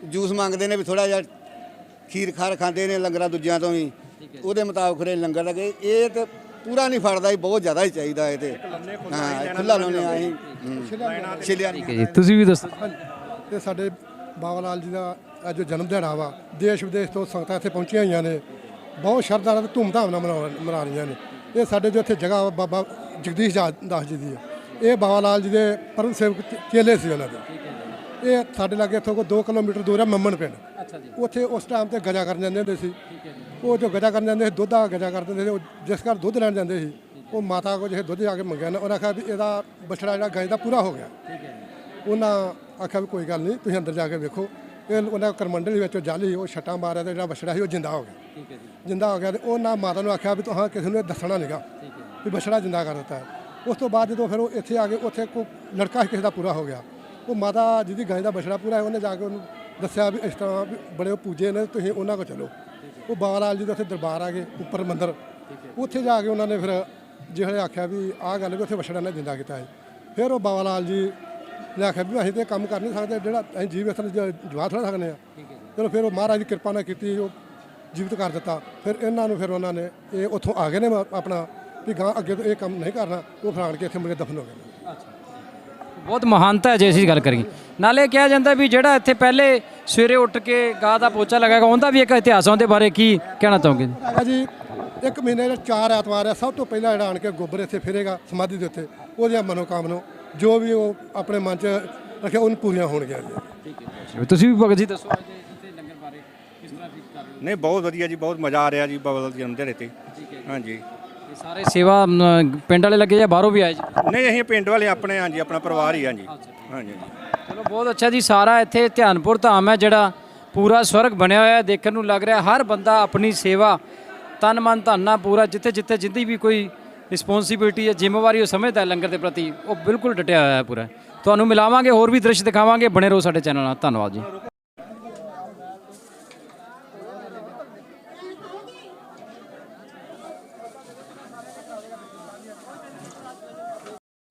ਜੂਸ ਮੰਗਦੇ ਨੇ, ਵੀ ਥੋੜ੍ਹਾ ਜਿਹਾ ਖੀਰ ਖਾਰ ਖਾਂਦੇ ਨੇ ਲੰਗਰਾਂ ਦੂਜਿਆਂ ਤੋਂ ਵੀ, ਉਹਦੇ ਮੁਤਾਬਕ ਫਿਰ ਲੰਗਰ ਲੱਗੇ। ਇਹ ਤਾਂ ਪੂਰਾ ਨਹੀਂ ਫੜਦਾ ਜੀ, ਬਹੁਤ ਜ਼ਿਆਦਾ ਹੀ ਚਾਹੀਦਾ ਇਹ ਤੇ। ਹਾਂ, ਖੁੱਲ੍ਹਾ ਲਾਉਂਦੇ ਆ ਅਸੀਂ ਛਿਲਿਆ। ਠੀਕ ਹੈ ਜੀ, ਤੁਸੀਂ ਵੀ ਦੱਸੋ। ਤੇ ਸਾਡੇ ਬਾਬਾ ਲਾਲ ਜੀ ਦਾ ਅੱਜ ਜੋ ਜਨਮ ਦਿਹਾੜਾ ਵਾ, ਦੇਸ਼ ਵਿਦੇਸ਼ ਤੋਂ ਸੰਗਤਾਂ ਇੱਥੇ ਪਹੁੰਚੀਆਂ ਹੋਈਆਂ ਨੇ, ਬਹੁਤ ਸ਼ਰਧਾ ਨਾਲ ਧੂਮਧਾਮ ਨਾਲ ਮਨਾ ਰਹੀਆਂ ਨੇ। ਇਹ ਸਾਡੇ ਜੋ ਇੱਥੇ ਜਗ੍ਹਾ ਬਾਬਾ ਜਗਦੀਸ਼ ਦਾਸ ਜੀ ਦੀ ਹੈ, ਇਹ ਬਾਬਾ ਲਾਲ ਜੀ ਦੇ ਪਰਮ ਸੇਵਕ ਚੇਲੇ ਸੀ ਉਹਨਾਂ ਦੇ। ਇਹ ਸਾਡੇ ਲਾਗੇ ਇੱਥੋਂ ਕੋਈ 2 ਕਿਲੋਮੀਟਰ ਦੂਰ ਹੈ ਮੰਮਣ ਪਿੰਡ। ਉੱਥੇ ਉਸ ਟਾਈਮ ਤੇ ਗਜਾ ਕਰਨ ਜਾਂਦੇ ਹੁੰਦੇ ਸੀ। ਉਹ ਜੋ ਗਜਾ ਕਰਨ ਜਾਂਦੇ ਸੀ, ਦੁੱਧ ਦਾ ਗਜਾ ਕਰਦੇ ਹੁੰਦੇ ਸੀ। ਉਹ ਜਿਸ ਘਰ ਦੁੱਧ ਲੈਣ ਜਾਂਦੇ ਸੀ, ਉਹ ਮਾਤਾ ਕੋਲ ਜਿਹੇ ਦੁੱਧ ਜਾ ਕੇ ਮੰਗਿਆ ਨਾ, ਉਹਨਾਂ ਆਖਿਆ ਵੀ ਇਹਦਾ ਬਛੜਾ ਜਿਹੜਾ ਗਾਂ ਦਾ ਪੂਰਾ ਹੋ ਗਿਆ। ਉਹਨਾਂ ਆਖਿਆ ਵੀ ਕੋਈ ਗੱਲ ਨਹੀਂ, ਤੁਸੀਂ ਅੰਦਰ ਜਾ ਕੇ ਵੇਖੋ। ਇਹ ਉਹਨਾਂ ਕਰਮੰਡਲ ਵਿੱਚ ਜਾਲੀ ਉਹ ਛੱਟਾਂ ਮਾਰਿਆ ਤੇ ਜਿਹੜਾ ਬਛੜਾ ਸੀ ਉਹ ਜਿੰਦਾ ਹੋ ਗਿਆ। ਜਿੰਦਾ ਹੋ ਗਿਆ ਤੇ ਉਹਨਾਂ ਮਾਤਾ ਨੂੰ ਆਖਿਆ ਵੀ ਤੁਸੀਂ ਕਿਸੇ ਨੂੰ ਦੱਸਣਾ ਨਹੀਂਗਾ ਵੀ ਬਛੜਾ ਜਿੰਦਾ ਕਰ ਦਿੱਤਾ ਹੈ। ਉਸ ਤੋਂ ਬਾਅਦ ਜਦੋਂ ਫਿਰ ਉਹ ਇੱਥੇ ਆ ਗਏ, ਉੱਥੇ ਕੋਈ ਲੜਕਾ ਕਿਸੇ ਦਾ ਪੂਰਾ ਹੋ ਗਿਆ। ਉਹ ਮਾਤਾ ਜਿਹਦੀ ਗਾਂ ਦਾ ਬਛੜਾ ਪੂਰਾ ਹੈ, ਉਹਨੇ ਜਾ ਕੇ ਉਹਨੂੰ ਦੱਸਿਆ ਵੀ ਇਸ ਤਰ੍ਹਾਂ ਵੀ ਬੜੇ ਉਹ ਪੂਜੇ ਨੇ, ਤੁਸੀਂ ਉਹਨਾਂ ਕੋਲ ਚਲੋ। ਉਹ ਬਾਬਾ ਲਾਲ ਜੀ ਦੇ ਉੱਥੇ ਦਰਬਾਰ ਆ ਗਏ ਉੱਪਰ ਮੰਦਰ, ਉੱਥੇ ਜਾ ਕੇ ਉਹਨਾਂ ਨੇ ਫਿਰ ਜਿਹੜੇ ਆਖਿਆ ਵੀ ਆਹ ਗੱਲ ਵੀ ਉੱਥੇ ਬਛੜਾ ਨੇ ਜਿੰਦਾ ਕੀਤਾ ਹੈ। ਫਿਰ ਉਹ ਬਾਬਾ ਲਾਲ ਜੀ ਨੇ ਆਖਿਆ ਵੀ ਅਸੀਂ ਤਾਂ ਕੰਮ ਕਰ ਨਹੀਂ ਸਕਦੇ, ਜਿਹੜਾ ਅਸੀਂ ਜੀਵ ਇਸ ਤਰ੍ਹਾਂ ਜਵਾ ਥੋੜ੍ਹਾ ਸਕਦੇ ਹਾਂ। ਚਲੋ ਫਿਰ ਉਹ ਮਹਾਰਾਜ ਦੀ ਕਿਰਪਾ ਨਾਲ ਕੀਤੀ, ਉਹ ਜੀਵਤ ਕਰ ਦਿੱਤਾ। ਫਿਰ ਇਹਨਾਂ ਨੂੰ ਫਿਰ ਉਹਨਾਂ ਨੇ ਇਹ ਉੱਥੋਂ ਆ ਗਏ ਨੇ ਆਪਣਾ ਵੀ ਗਾਂ ਅੱਗੇ ਤੋਂ ਇਹ ਕੰਮ ਨਹੀਂ ਕਰਨਾ। ਉਹ ਫਰਾਣ ਕੇ ਇੱਥੇ ਮੁੜ ਕੇ ਦਫਨ ਹੋ ਗਏ। ਬਹੁਤ ਮਹਾਨਤਾ ਹੈ ਜੇ ਅਸੀਂ ਗੱਲ ਕਰੀਏ। ਨਾਲੇ ਕਿਹਾ ਜਾਂਦਾ ਵੀ ਜਿਹੜਾ ਇੱਥੇ ਪਹਿਲੇ ਸਵੇਰੇ ਉੱਠ ਕੇ ਗਾਂ ਦਾ ਪੋਚਾ ਲਗਾਏਗਾ, ਉਹਦਾ ਵੀ ਇੱਕ ਇਤਿਹਾਸ ਉਹਦੇ ਬਾਰੇ ਕੀ ਕਹਿਣਾ ਚਾਹੋਗੇ? ਹੈਗਾ ਜੀ, ਇੱਕ ਮਹੀਨੇ ਦੇ 4 ਐਤਵਾਰ ਆ, ਸਭ ਤੋਂ ਪਹਿਲਾਂ ਜਿਹੜਾ ਆਣ ਕੇ ਗੋਬਰ ਇੱਥੇ ਫਿਰੇਗਾ ਸਮਾਧੀ ਦੇ ਉੱਤੇ, ਉਹਦੀਆਂ ਮਨੋਕਾਮਨਾ ਜੋ ਵੀ ਉਹ ਆਪਣੇ ਮਨ 'ਚ ਰੱਖਿਆ ਉਹਨੂੰ ਪੂਰੀਆਂ ਹੋਣਗੀਆਂ ਜੀ। ਤੁਸੀਂ ਵੀ ਭਗਤ ਜੀ ਦੱਸੋ ਇੱਥੇ ਲੰਗਰ ਬਾਰੇ ਕਿਸ ਤਰ੍ਹਾਂ ਫੀਲ ਕਰ ਰਹੇ ਹੋ? ਨਹੀਂ, ਬਹੁਤ ਵਧੀਆ ਜੀ, ਬਹੁਤ ਮਜ਼ਾ ਆ ਰਿਹਾ ਜੀ ਬਾਬਾ ਲਾਲ ਜੀ ਜਨਮ ਦਿਹਾੜੇ ਤੇ। ਹਾਂਜੀ, ਸਾਰੇ ਸੇਵਾ ਪਿੰਡ ਵਾਲੇ ਲੱਗੇ ਜਾਂ ਬਾਹਰੋਂ ਵੀ ਆਏ ਜੀ? ਨਹੀਂ, ਅਸੀਂ ਪਿੰਡ ਵਾਲੇ ਆਪਣੇ, ਹਾਂਜੀ, ਆਪਣਾ ਪਰਿਵਾਰ ਹੀ। ਹਾਂਜੀ ਹਾਂਜੀ। ਚਲੋ ਬਹੁਤ ਅੱਛਾ ਜੀ। ਸਾਰਾ ਇੱਥੇ ਧਿਆਨਪੁਰ ਧਾਮ ਹੈ ਜਿਹੜਾ ਪੂਰਾ ਸਵਰਗ ਬਣਿਆ ਹੋਇਆ, ਦੇਖਣ ਨੂੰ ਲੱਗ ਰਿਹਾ। ਹਰ ਬੰਦਾ ਆਪਣੀ ਸੇਵਾ ਤਨ ਮਨ ਧਨ ਨਾਲ ਪੂਰਾ, ਜਿੱਥੇ ਜਿੱਥੇ ਜਿੰਦੀ ਵੀ ਕੋਈ ਰਿਸਪੌਂਸਿਬਿਲਟੀ ਹੈ, ਜ਼ਿੰਮੇਵਾਰੀ ਉਹ ਸਮਝਦਾ ਲੰਗਰ ਦੇ ਪ੍ਰਤੀ, ਉਹ ਬਿਲਕੁਲ ਡਟਿਆ ਹੋਇਆ ਹੈ ਪੂਰਾ। ਤੁਹਾਨੂੰ ਮਿਲਾਵਾਂਗੇ, ਹੋਰ ਵੀ ਦ੍ਰਿਸ਼ ਦਿਖਾਵਾਂਗੇ, ਬਣੇ ਰਹੋ ਸਾਡੇ ਚੈਨਲ ਨਾਲ। ਧੰਨਵਾਦ ਜੀ।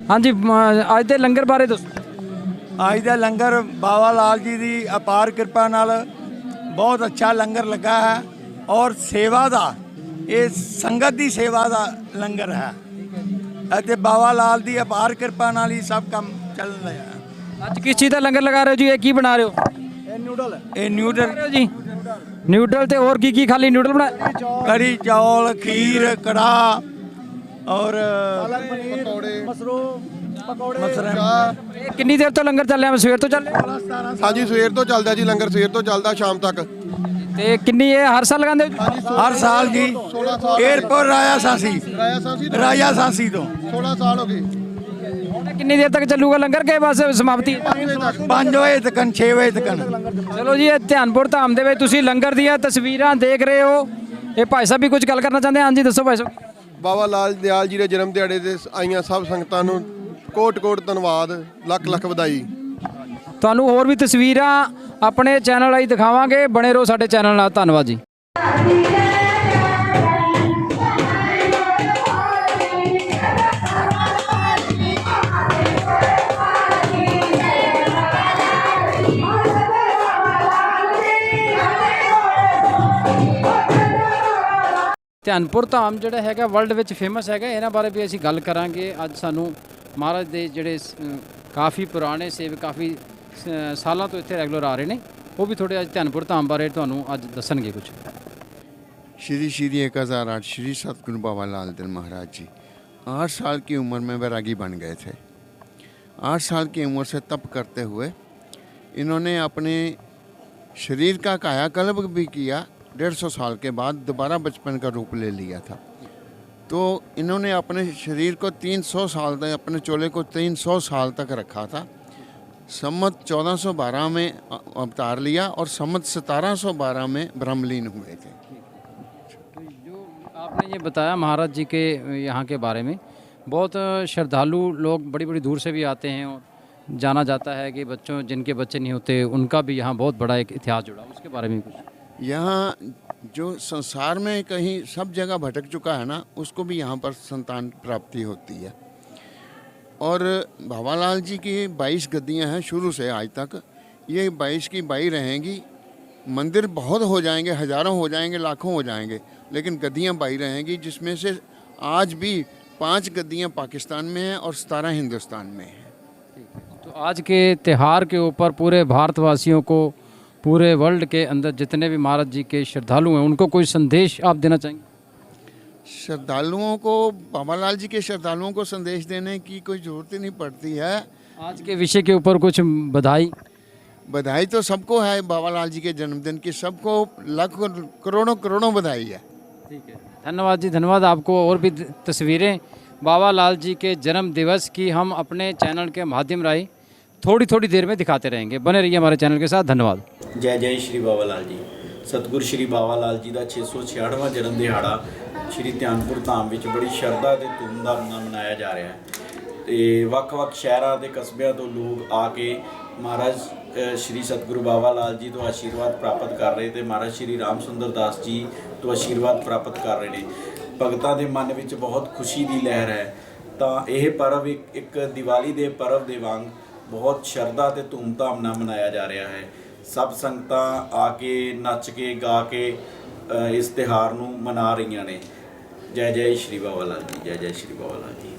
ਹਾਂਜੀ, ਅੱਜ ਦੇ ਲੰਗਰ ਬਾਰੇ ਦੱਸੋ। ਅੱਜ ਦਾ ਲੰਗਰ ਬਾਬਾ ਲਾਲ ਜੀ ਦੀ ਅਪਾਰ ਕਿਰਪਾ ਨਾਲ ਬਹੁਤ ਅੱਛਾ ਲੰਗਰ ਲੱਗਾ ਹੈ ਔਰ ਸੇਵਾ ਦਾ, ਇਹ ਸੰਗਤ ਦੀ ਸੇਵਾ ਦਾ ਲੰਗਰ ਹੈ ਅਤੇ ਬਾਬਾ ਲਾਲ ਦੀ ਅਪਾਰ ਕਿਰਪਾ ਨਾਲ ਹੀ ਸਭ ਕੰਮ ਚੱਲ ਰਿਹਾ ਹੈ। ਅੱਜ ਕਿਸ ਚੀਜ਼ ਦਾ ਲੰਗਰ ਲਗਾ ਰਹੇ ਹੋ ਜੀ? ਇਹ ਕੀ ਬਣਾ ਰਹੇ ਹੋ? ਇਹ ਨਿਊਡਲ ਜੀ, ਨਿਊਡਲ ਤੇ ਹੋਰ ਕੀ ਖਾਲੀ ਨਿਊਡਲ ਬਣਾ? ਕੜੀ ਚੌਲ, ਖੀਰ, ਕੜਾਹ ਔਰ ਮਸ਼ਰੂਮ ਇਹ ਕਿੰਨੀ ਦੇਰ ਤੋਂ ਲੰਗਰ ਚੱਲ ਰਿਹਾ? ਸਵੇਰ ਤੋਂ ਚੱਲ ਰਿਹਾ? ਹਾਂਜੀ, ਸਵੇਰ ਤੋਂ ਚੱਲਦਾ ਜੀ ਲੰਗਰ, ਸਵੇਰ ਤੋਂ ਚੱਲਦਾ ਸ਼ਾਮ ਤੱਕ। ਤੇ ਕਿੰਨੀ ਇਹ ਹਰ ਸਾਲ ਲਗਾਉਂਦੇ ਹੋ? ਹਰ ਸਾਲ ਜੀ। ਏਅਰਪੋਰਟ ਰਾਜਾ ਸਾਂਸੀ ਤੋਂ 16 ਸਾਲ ਹੋ ਗਏ। ਕਿੰਨੀ ਦੇਰ ਤੱਕ ਚੱਲੂਗਾ ਲੰਗਰ ਕੇ ਬਸ ਸਮਾਪਤੀ? 5 ਵਜੇ ਤੱਕ, 6 ਵਜੇ ਤੱਕ। ਚਲੋ ਜੀ, ਇਹ ਧਿਆਨਪੁਰ ਧਾਮ ਦੇ ਵਿੱਚ ਤੁਸੀਂ ਲੰਗਰ ਦੀਆਂ ਤਸਵੀਰਾਂ ਦੇਖ ਰਹੇ ਹੋ। ਇਹ ਭਾਈ ਸਾਹਿਬ ਵੀ ਕੁਝ ਗੱਲ ਕਰਨਾ ਚਾਹੁੰਦੇ? ਹਾਂਜੀ ਦੱਸੋ ਭਾਈ ਸਾਹਿਬ। ਬਾਬਾ ਲਾਲ ਦਿਆਲ ਜੀ ਦੇ ਜਨਮ ਦਿਹਾੜੇ ਤੇ ਆਈਆਂ ਸਭ ਸੰਗਤਾਂ ਨੂੰ ਕੋਟ-ਕੋਟ ਧੰਨਵਾਦ, ਲੱਖ-ਲੱਖ ਵਧਾਈ। ਤੁਹਾਨੂੰ ਹੋਰ ਵੀ ਤਸਵੀਰਾਂ ਆਪਣੇ ਚੈਨਲ ਰਾਹੀਂ ਦਿਖਾਵਾਂਗੇ। ਬਣੇ ਰਹੋ ਸਾਡੇ ਚੈਨਲ ਨਾਲ। ਧੰਨਵਾਦ ਜੀ। ਧਿਆਨਪੁਰ ਧਾਮ ਜਿਹੜਾ ਹੈਗਾ ਵਰਲਡ ਵਿੱਚ ਫੇਮਸ ਹੈਗਾ, ਇਹਨਾਂ ਬਾਰੇ ਵੀ ਅਸੀਂ ਗੱਲ ਕਰਾਂਗੇ। ਅੱਜ ਸਾਨੂੰ ਮਹਾਰਾਜ ਦੇ ਜਿਹੜੇ ਕਾਫੀ ਪੁਰਾਣੇ ਸੇਵਕ ਕਾਫੀ ਸਾਲਾਂ ਤੋਂ ਇੱਥੇ ਰੈਗੂਲਰ ਆ ਰਹੇ ਨੇ, ਉਹ ਵੀ ਥੋੜੇ ਅੱਜ ਧਿਆਨਪੁਰ ਧਾਮ ਬਾਰੇ ਤੁਹਾਨੂੰ ਅੱਜ ਦੱਸਣਗੇ ਕੁਝ। श्री श्री 1008 श्री सतगुरु बाबा लाल दल महाराज जी 8 साल की उम्र में वैरागी बन गए थे। 8 साल की उम्र से तप करते हुए इन्होंने अपने शरीर का कायाकल्प भी किया। 150 साल के बाद दोबारा बचपन का रूप ले लिया था। तो इन्होंने अपने शरीर को 300 साल तक, अपने चोले को 300 साल तक रखा था। सम्मत 1412 में अवतार लिया और सम्मत 1712 में ब्रह्मलीन हुए थे। आपने ये बताया महाराज जी के यहाँ के बारे में, बहुत श्रद्धालु लोग बड़ी बड़ी दूर से भी आते हैं और जाना जाता है कि बच्चों जिनके बच्चे नहीं होते उनका भी यहाँ बहुत बड़ा एक इतिहास जुड़ा, उसके बारे में कुछ। यहाँ जो संसार में कहीं सब जगह भटक चुका है ना, उसको भी यहाँ पर संतान प्राप्ति होती है। और बाबालाल जी की 22 गद्दियाँ हैं शुरू से आज तक। ये 22 की 22 रहेंगी। मंदिर बहुत हो जाएंगे, हज़ारों हो जाएंगे, लाखों हो जाएंगे, लेकिन गद्दियाँ 22 रहेंगी, जिसमें से आज भी 5 गद्दियाँ पाकिस्तान में हैं और 17 हिंदुस्तान में हैं। तो आज के त्यौहार के ऊपर पूरे भारतवासियों को, पूरे वर्ल्ड के अंदर जितने भी महाराज जी के श्रद्धालु हैं, उनको कोई संदेश आप देना चाहेंगे? श्रद्धालुओं को, बाबालाल जी के श्रद्धालुओं को संदेश देने की कोई ज़रूरत ही नहीं पड़ती है। आज के विषय के ऊपर कुछ बधाई तो सबको है। बाबालाल जी के जन्मदिन की सबको लाखों करोड़ों करोड़ों बधाई है। ठीक है, धन्यवाद जी, धन्यवाद आपको। और भी तस्वीरें बाबालाल जी के जन्म दिवस की हम अपने चैनल के माध्यम राही थोड़ी देर में दिखाते रहेंगे। बने रहिए हमारे चैनल के साथ। धन्यवाद। जय जय श्री बाबा लाल जी। सतगुरु श्री बाबा लाल जी का 666वां जन्म दिहाड़ा श्री ਧਿਆਨਪੁਰ धाम ਵਿੱਚ बड़ी ਸ਼ਰਧਾ ਤੇ ਧੂਮਧਾਮ ਨਾਲ ਮਨਾਇਆ ਜਾ ਰਿਹਾ ਹੈ ਤੇ ਵੱਖ-ਵੱਖ ਸ਼ਹਿਰਾਂ ਤੇ ਕਸਬਿਆਂ ਤੋਂ ਲੋਕ ਆ ਕੇ ਮਹਾਰਾਜ श्री सतगुरु बाबा लाल जी तो आशीर्वाद प्राप्त कर रहे थे। महाराज श्री राम सुंदर दास जी तो आशीर्वाद प्राप्त कर रहे हैं। भगतां दे मन विच बहुत खुशी की लहर है। तो यह पर्व एक दिवाली के पर्व के वांग बहुत शरधा ते धूमधाम नाल मनाया जा रहा है। सब संगतां आके नच के गा के इस त्यौहार नूं मना रही ने। जय जय श्री बाबा लाल जी, जय जय श्री बाबा लाल जी।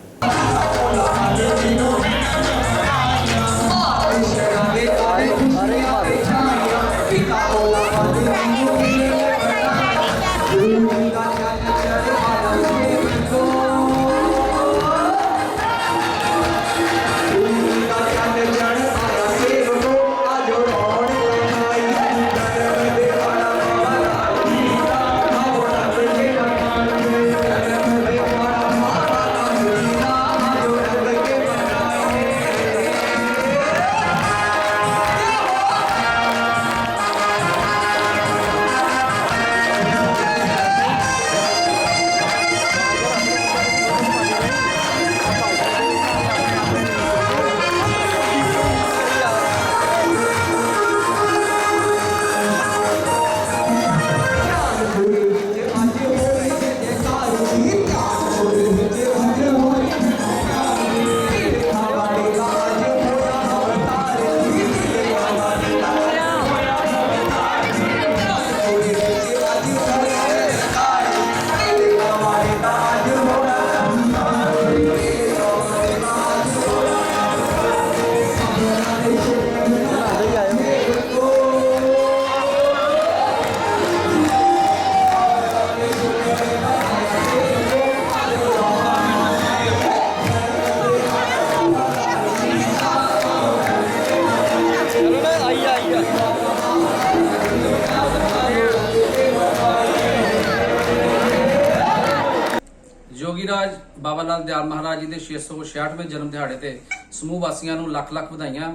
योगीराज बाबा लाल दयाल महाराज जी के 666वें जन्म दिहाड़े ते समूह वासियों को लख लख बधाइयां।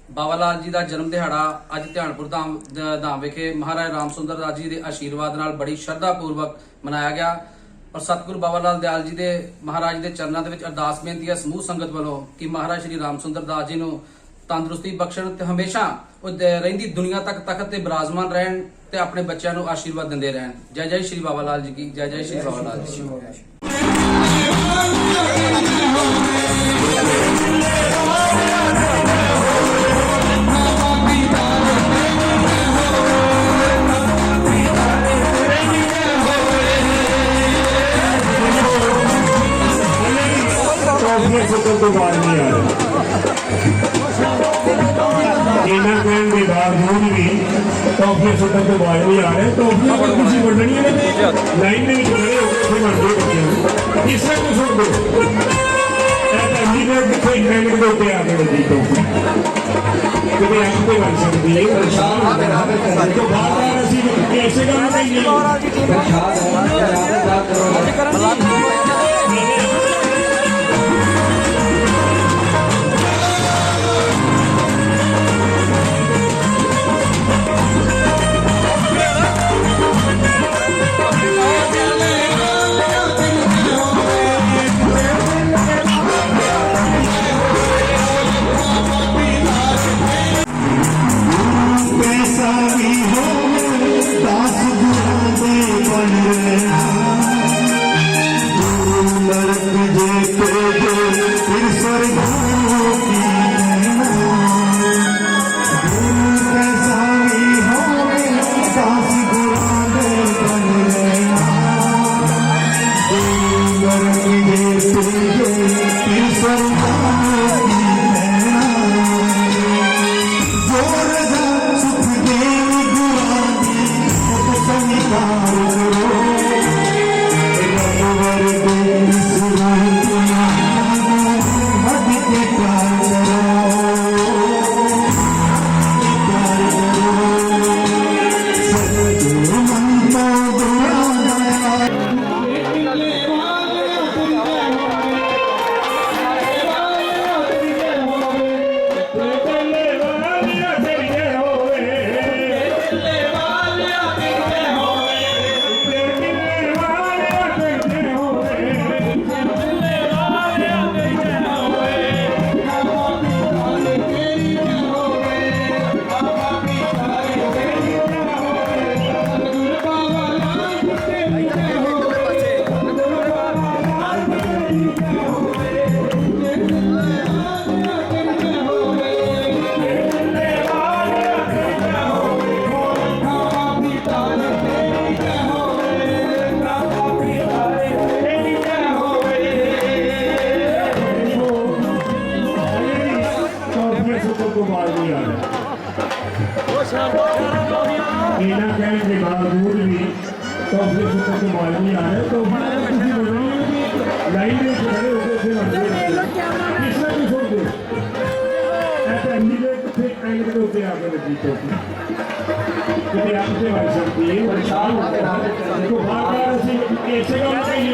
बाबा लाल जी का जन्म दिहाड़ा अज ध्यानपुर धाम विखे महाराज राम सुंदर दास जी के आशीर्वाद नाल बड़ी श्रद्धा पूर्वक मनाया गया। और सतगुरु बाबा लाल दयाल जी के महाराज के चरणों के अरदास बेनती है समूह संगत वालों कि महाराज श्री राम सुंदर दास जी को ਤੰਦਰੁਸਤੀ ਬਖਸ਼ਣ ਤੇ ਹਮੇਸ਼ਾ ਉਹ ਰਹਿੰਦੀ ਦੁਨੀਆ ਤੱਕ ਤਖਤ ਤੇ ਬਿਰਾਜਮਾਨ ਰਹਿਣ ਤੇ ਆਪਣੇ ਬੱਚਿਆਂ ਨੂੰ ਆਸ਼ੀਰਵਾਦ ਦਿੰਦੇ ਰਹਿਣ। ਜੈ ਜੈ ਸ਼੍ਰੀ ਬਾਬਾ ਲਾਲ ਜੀ ਕੀ ਜੈ ਜੈ ਸ਼੍ਰੀ ਬਾਬਾ ਲਾਲ ਜੀ। ਇਹਨਾਂ ਕਹਿਣ ਦੇ ਬਾਵਜੂਦ ਵੀ ਟੌਫੀਆਂ ਸੁੱਟਣ ਤੋਂ ਬਾਅਦ ਵੀ ਆ ਰਹੇ ਟੌਫੀਆਂ ਪਰ ਤੁਸੀਂ ਵੰਡਣੀਆਂ ਨੇ ਲਾਈਨ ਦੇ ਵਿੱਚ ਖੜੇ ਹੋ ਕੇ ਵੰਡਦੇ ਬੱਚਿਆਂ ਨੂੰ ਕਿਸੇ ਨੂੰ ਸੁੱਟ ਦਿਓ। ਇਹ ਤਾਂ ਇੰਨੀ ਦੇਰ ਕਿੱਥੇ ਇੰਗਲੈਂਡ ਦੇ ਉੱਤੇ ਆ ਕੇ ਵੱਜੀ ਟੌਫੀ ਕਿਤੇ ਅੱਖ ਤੇ ਬਣ ਸਕਦੀ ਹੈ। ਤੋਂ ਬਾਅਦ ਅਸੀਂ ਇਸੇ ਗੱਲ ਕਹੀਏ ਇਹਨਾਂ ਕਹਿਣ ਦੇ ਬਾਵਜੂਦ ਵੀ ਟੌਫੀਆਂ ਸੁੱਟਣ ਤੋਂ ਬਾਅਦ ਵੀ ਆ ਰਹੇ ਤਾਂ ਲਾਈਨ ਦੇ ਖੜੇ ਹੋ ਕੇ ਵੰਡਦੇ ਕਿਸੇ ਨੂੰ ਸੁੱਟ ਦਿਓ। ਇਹ ਤਾਂ ਇੰਨੀ ਦੇਰ ਕਿੱਥੇ ਐਂਗਲ ਦੇ ਉੱਤੇ ਆ ਕੇ ਲੱਗੀ ਟੌਫੀ ਕਿਤੇ ਅੱਖ ਤੇ ਵੱਜ ਸਕਦੀ ਹੈ। ਪਰੇਸ਼ਾਨ ਹੋ ਕੇ ਦੇਖੋ ਬਾਰ-ਬਾਰ ਅਸੀਂ ਇਸੇ ਗੱਲ ਕਹੀਏ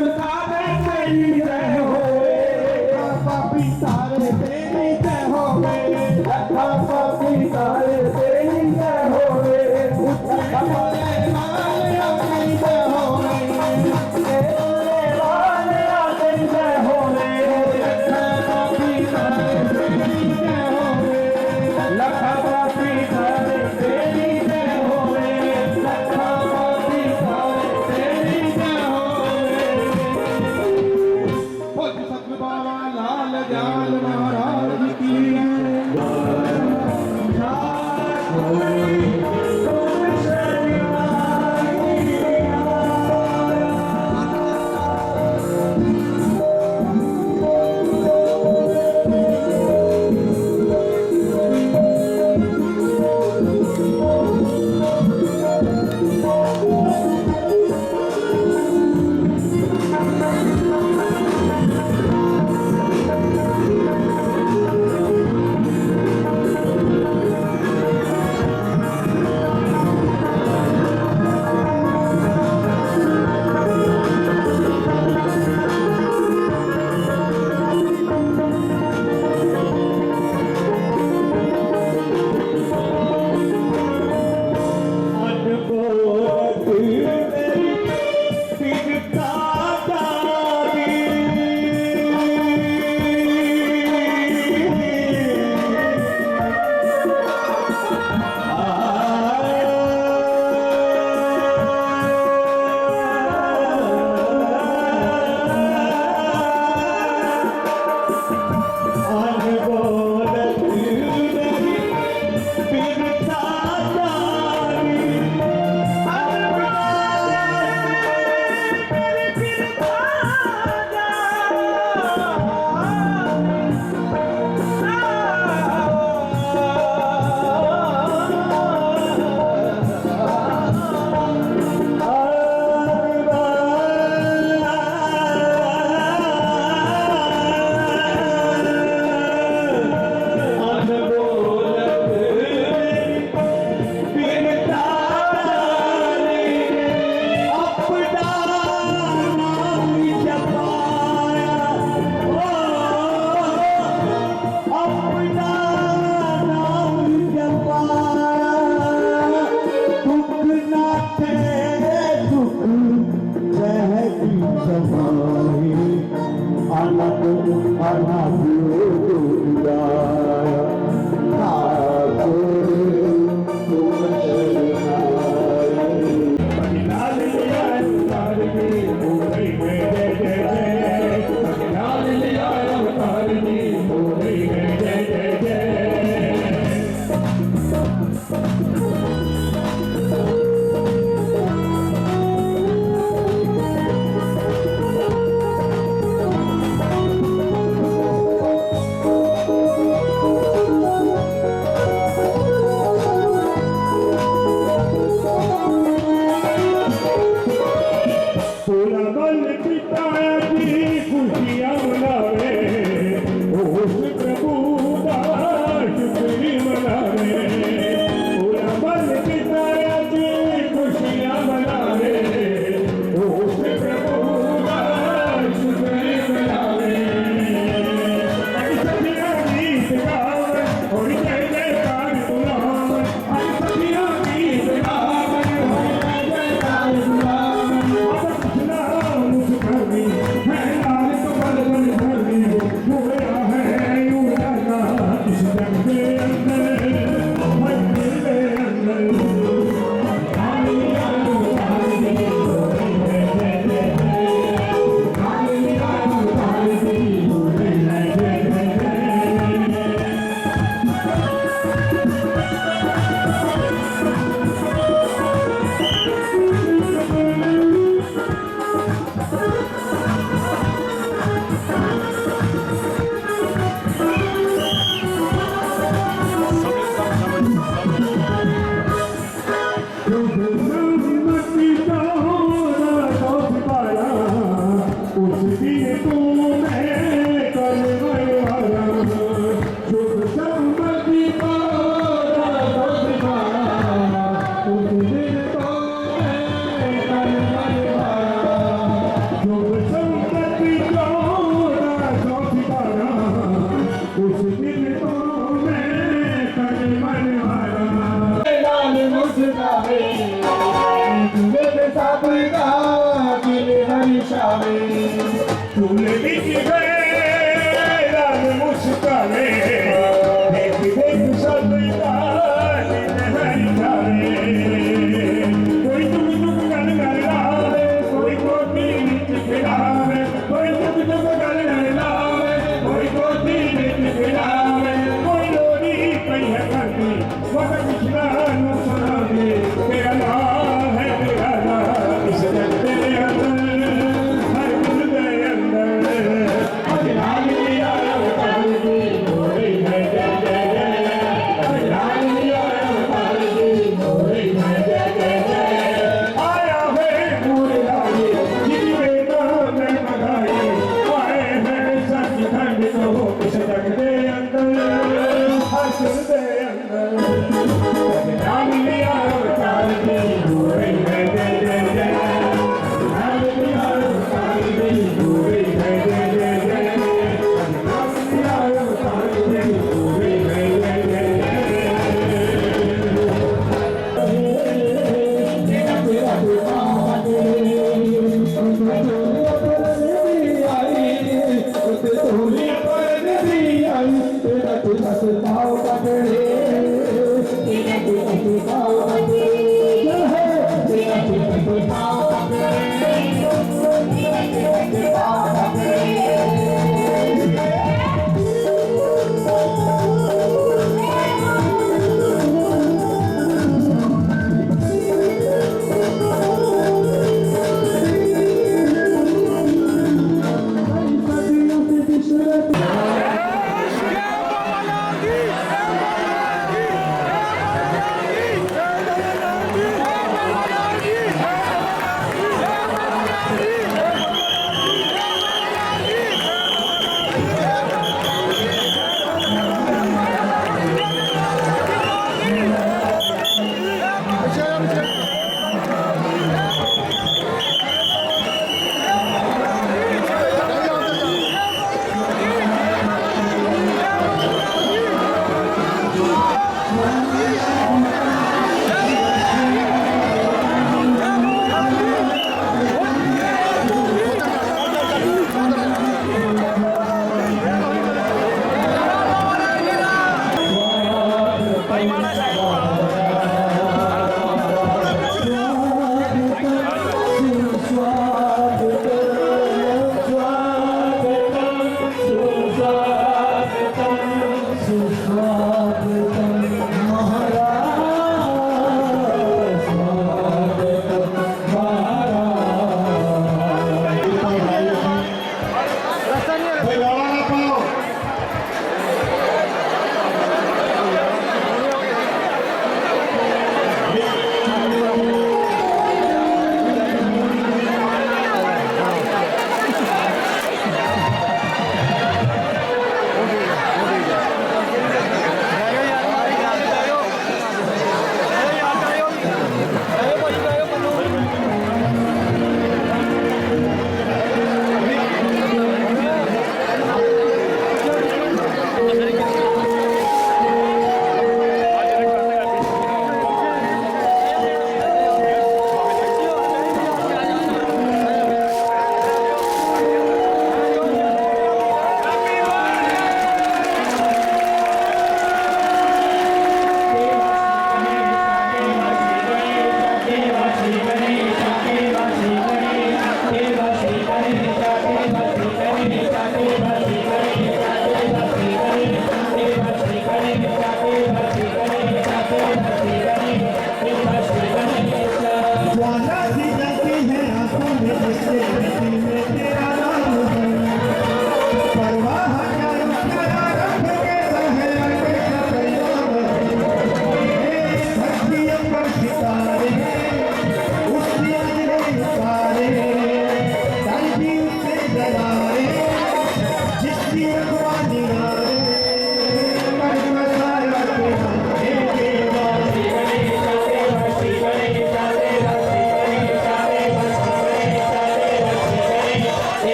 Hey, खुशावे झूले बिक गए राम मुस्काने देख देख सब जाने नहीं जाने कोई टुक टुक गल गल लावे कोई कोठी विच खिलावे कोई टुक टुक गल गल लावे कोई कोठी विच खिलावे कोई लोरी पई है करती वक्त कृष्णा नु सुनावे तेरा नाम है तेरा नाम इस जग तेरे अंदर हर दिल दे अंदर अजनाब लिया अवतार दी मोरे है जय जय जय अजनाब लिया अवतार दी मोरे है जय जय जय आया है पूरे लागे जिसमें नाम है मगाई आए हैं सच खंड तो इस जग दे अंदर हर दिल दे अंदर अजनाब लिया अवतार दी मोरे है जय जय जय अजनाब लिया अवतार दी मोरे है जय जय जय अजनाब लिया अवतार दी मोरे है जय जय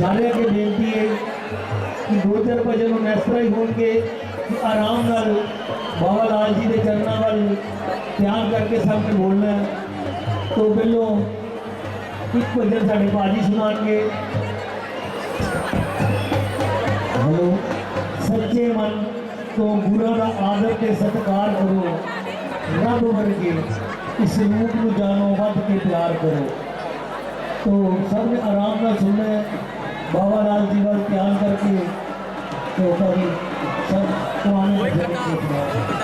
सारे अगे बेनती है कि 2-4 भजन इस तरह ही होंगे कि आराम नाल बाबा लाल लाल जी के चरणों वाल ध्यान करके सबने बोलना है। तो पहलों एक भजन साढ़े भाजी सुनाएंगे। हेलो, सच्चे मन तो गुरु का आदर के सत्कार करो, रब वर्गे इस रूप को जानो, वध के प्यार करो। तो सबने आराम का सुनना है, बाबा लाल जी वाल ध्यान करके। तो कभी सब पुराने भजन को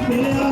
Thank you.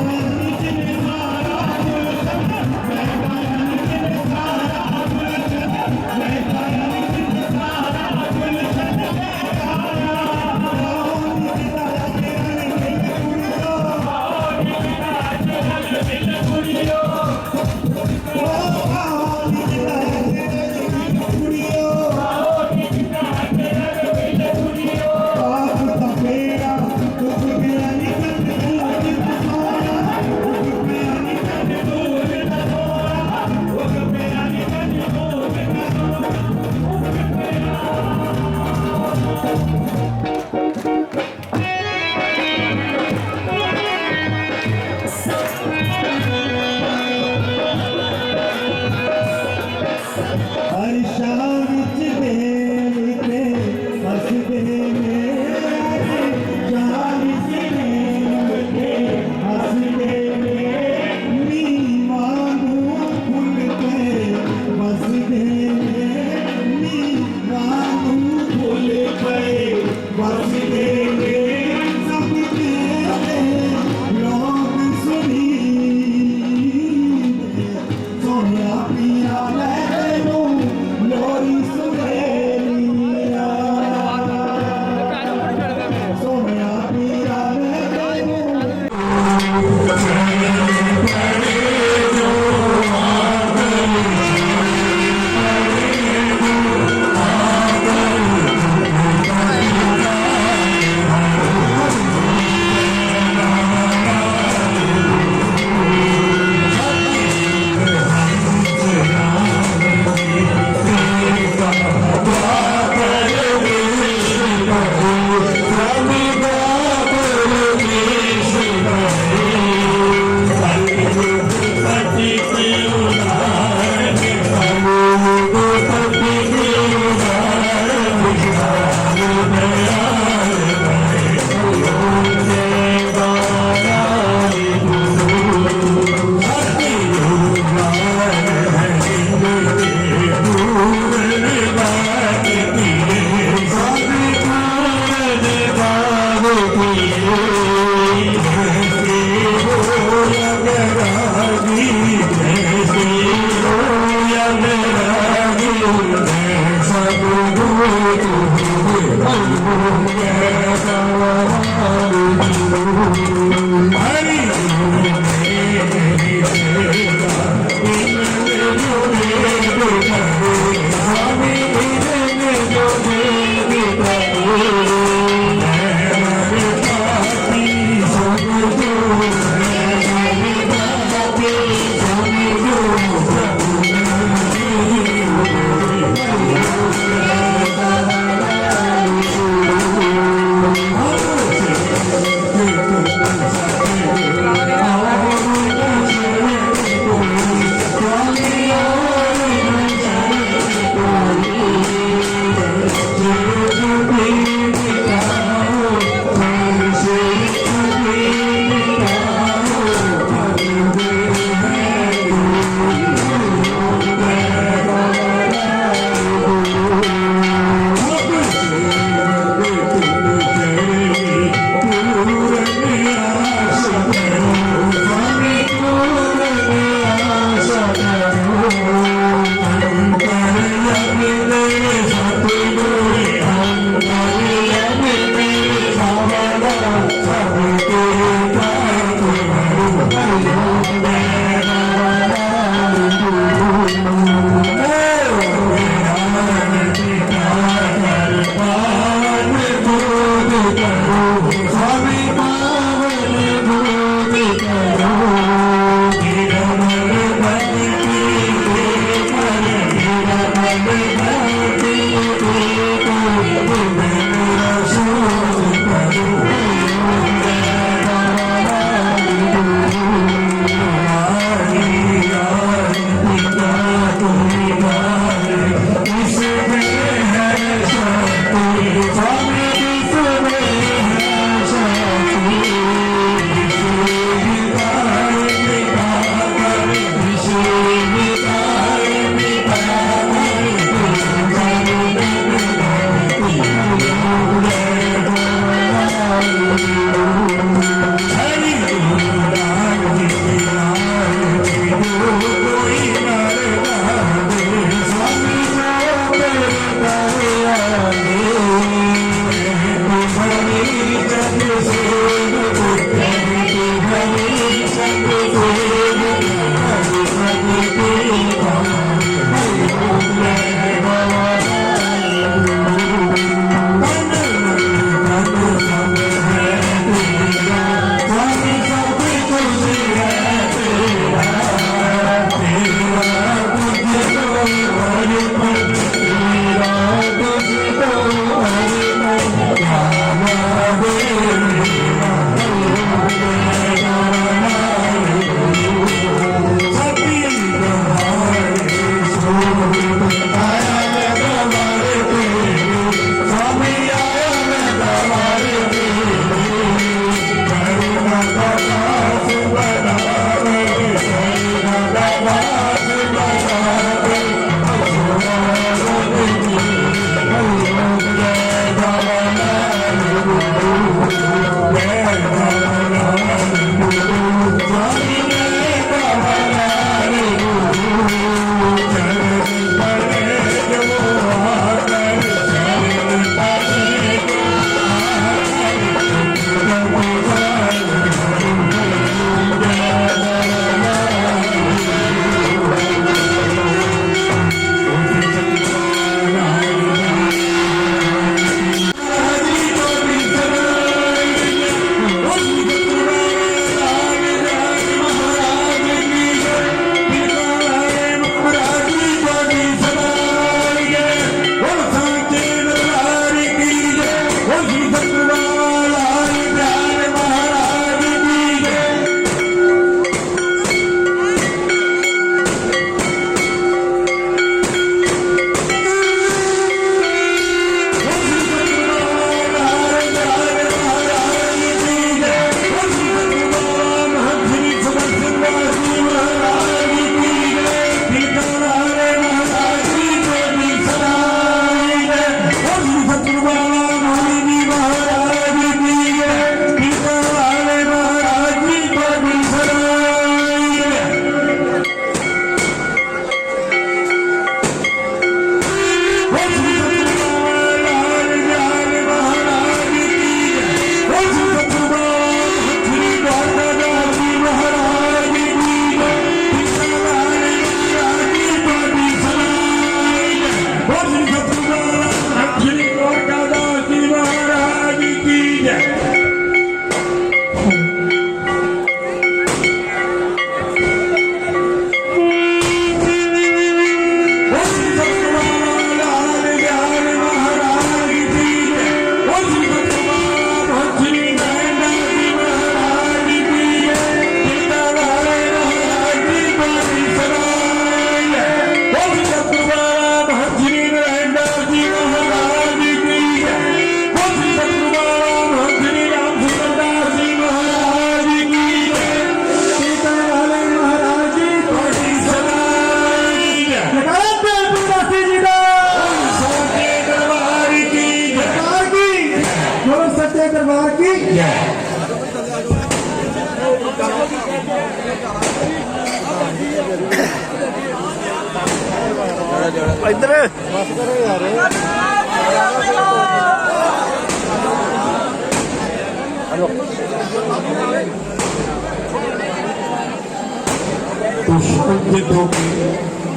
इधर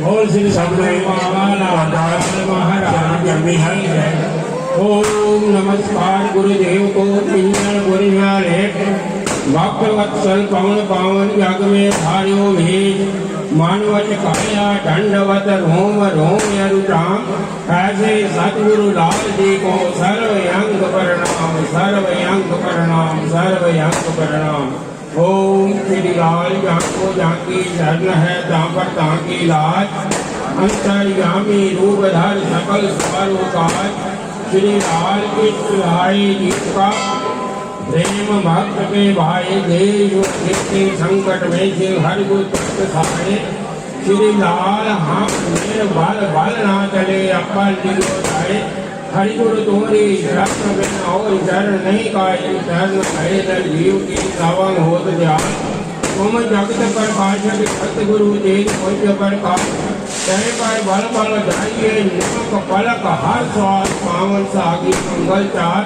बोल श्री सतगुरु महाराज जन्मी हरि है। ओम नमस्कार गुरुदेव को पिंजर गुरुवारे भक्त वत्सल पवन पावन जग में धार्यो भेद मानवत काया दंडवत रोम रोम यरुराम। ऐसे सतगुरु लाल जी को सर्वयंग प्रणाम सर्वयंग प्रणाम सर्वयंग प्रणाम। ओम श्री लाल जाको जाकी शरण है दापर ताकी लाज अंतर्यामी रूपधर सकल स्वरूपाज। श्री लाल कृष्ण भाई जी का प्रेम भक्त के भाई देश संकट में से हर गुरु सारे। श्री लाल हम मेरे बल बल ना चले अपन दिलो जाए। हरि गुरु तुम्हारी शरण में और शरण नहीं काई शरण है न जीव की सावन होत ध्यान। तुम जगत प्रकाशक सतगुरु तेज पूज्य प्रकाश तय पर बल बल जाइए निमक पलक हर स्वाद पावन सागी मंगल चार।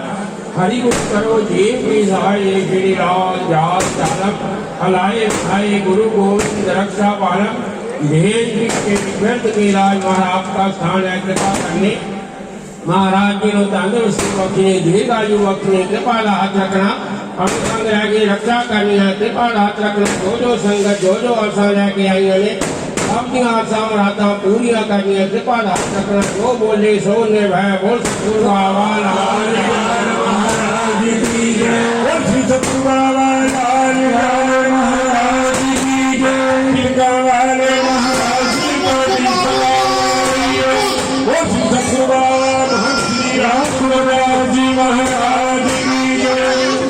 हरि गुण करो जीव की सहाय श्री राम जात चालक हलाए खाए गुरु गोविंद रक्षा पालक भेद के व्यर्थ के राज महाराज का स्थान है कृपा करने महाराज जी नो तंदुरुस्ती बख्शने दीर्घायु बख्शने कृपा हाथ रखना हम संग रह के रक्षा करनी है कृपा हाथ रखना जो संगत जो आशा लेके आई ने अपनी आशा मराता पूरी करनी है कृपा हाथ रखना जो बोले सो ने भय बोल सतगुरु बाबा महाराज की जय श्री सतगुरु बाबा महाराज की जय तिलका वाले महाराज की श्री बाबा श्री रामचंद्र जी महाराज की जय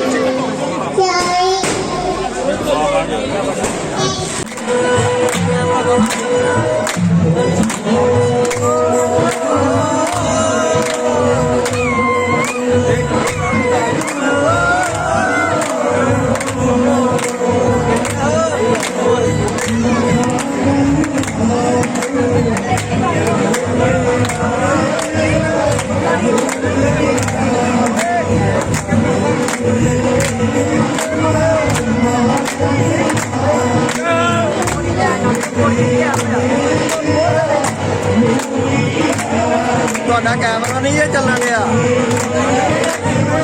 ਤੁਹਾਡਾ ਕੈਮਰਾ ਨਹੀਂ ਇਹ ਚੱਲਣ ਡਿਆ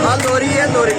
ਆ ਲੋਰੀ ਹੈ ਲੋਰੀ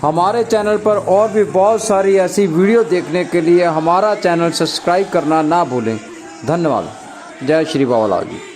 हमारे चैनल पर और भी बहुत सारी ऐसी वीडियो देखने के लिए हमारा चैनल सब्सक्राइब करना ना भूलें। धन्यवाद। जय श्री बाबा लाल जी।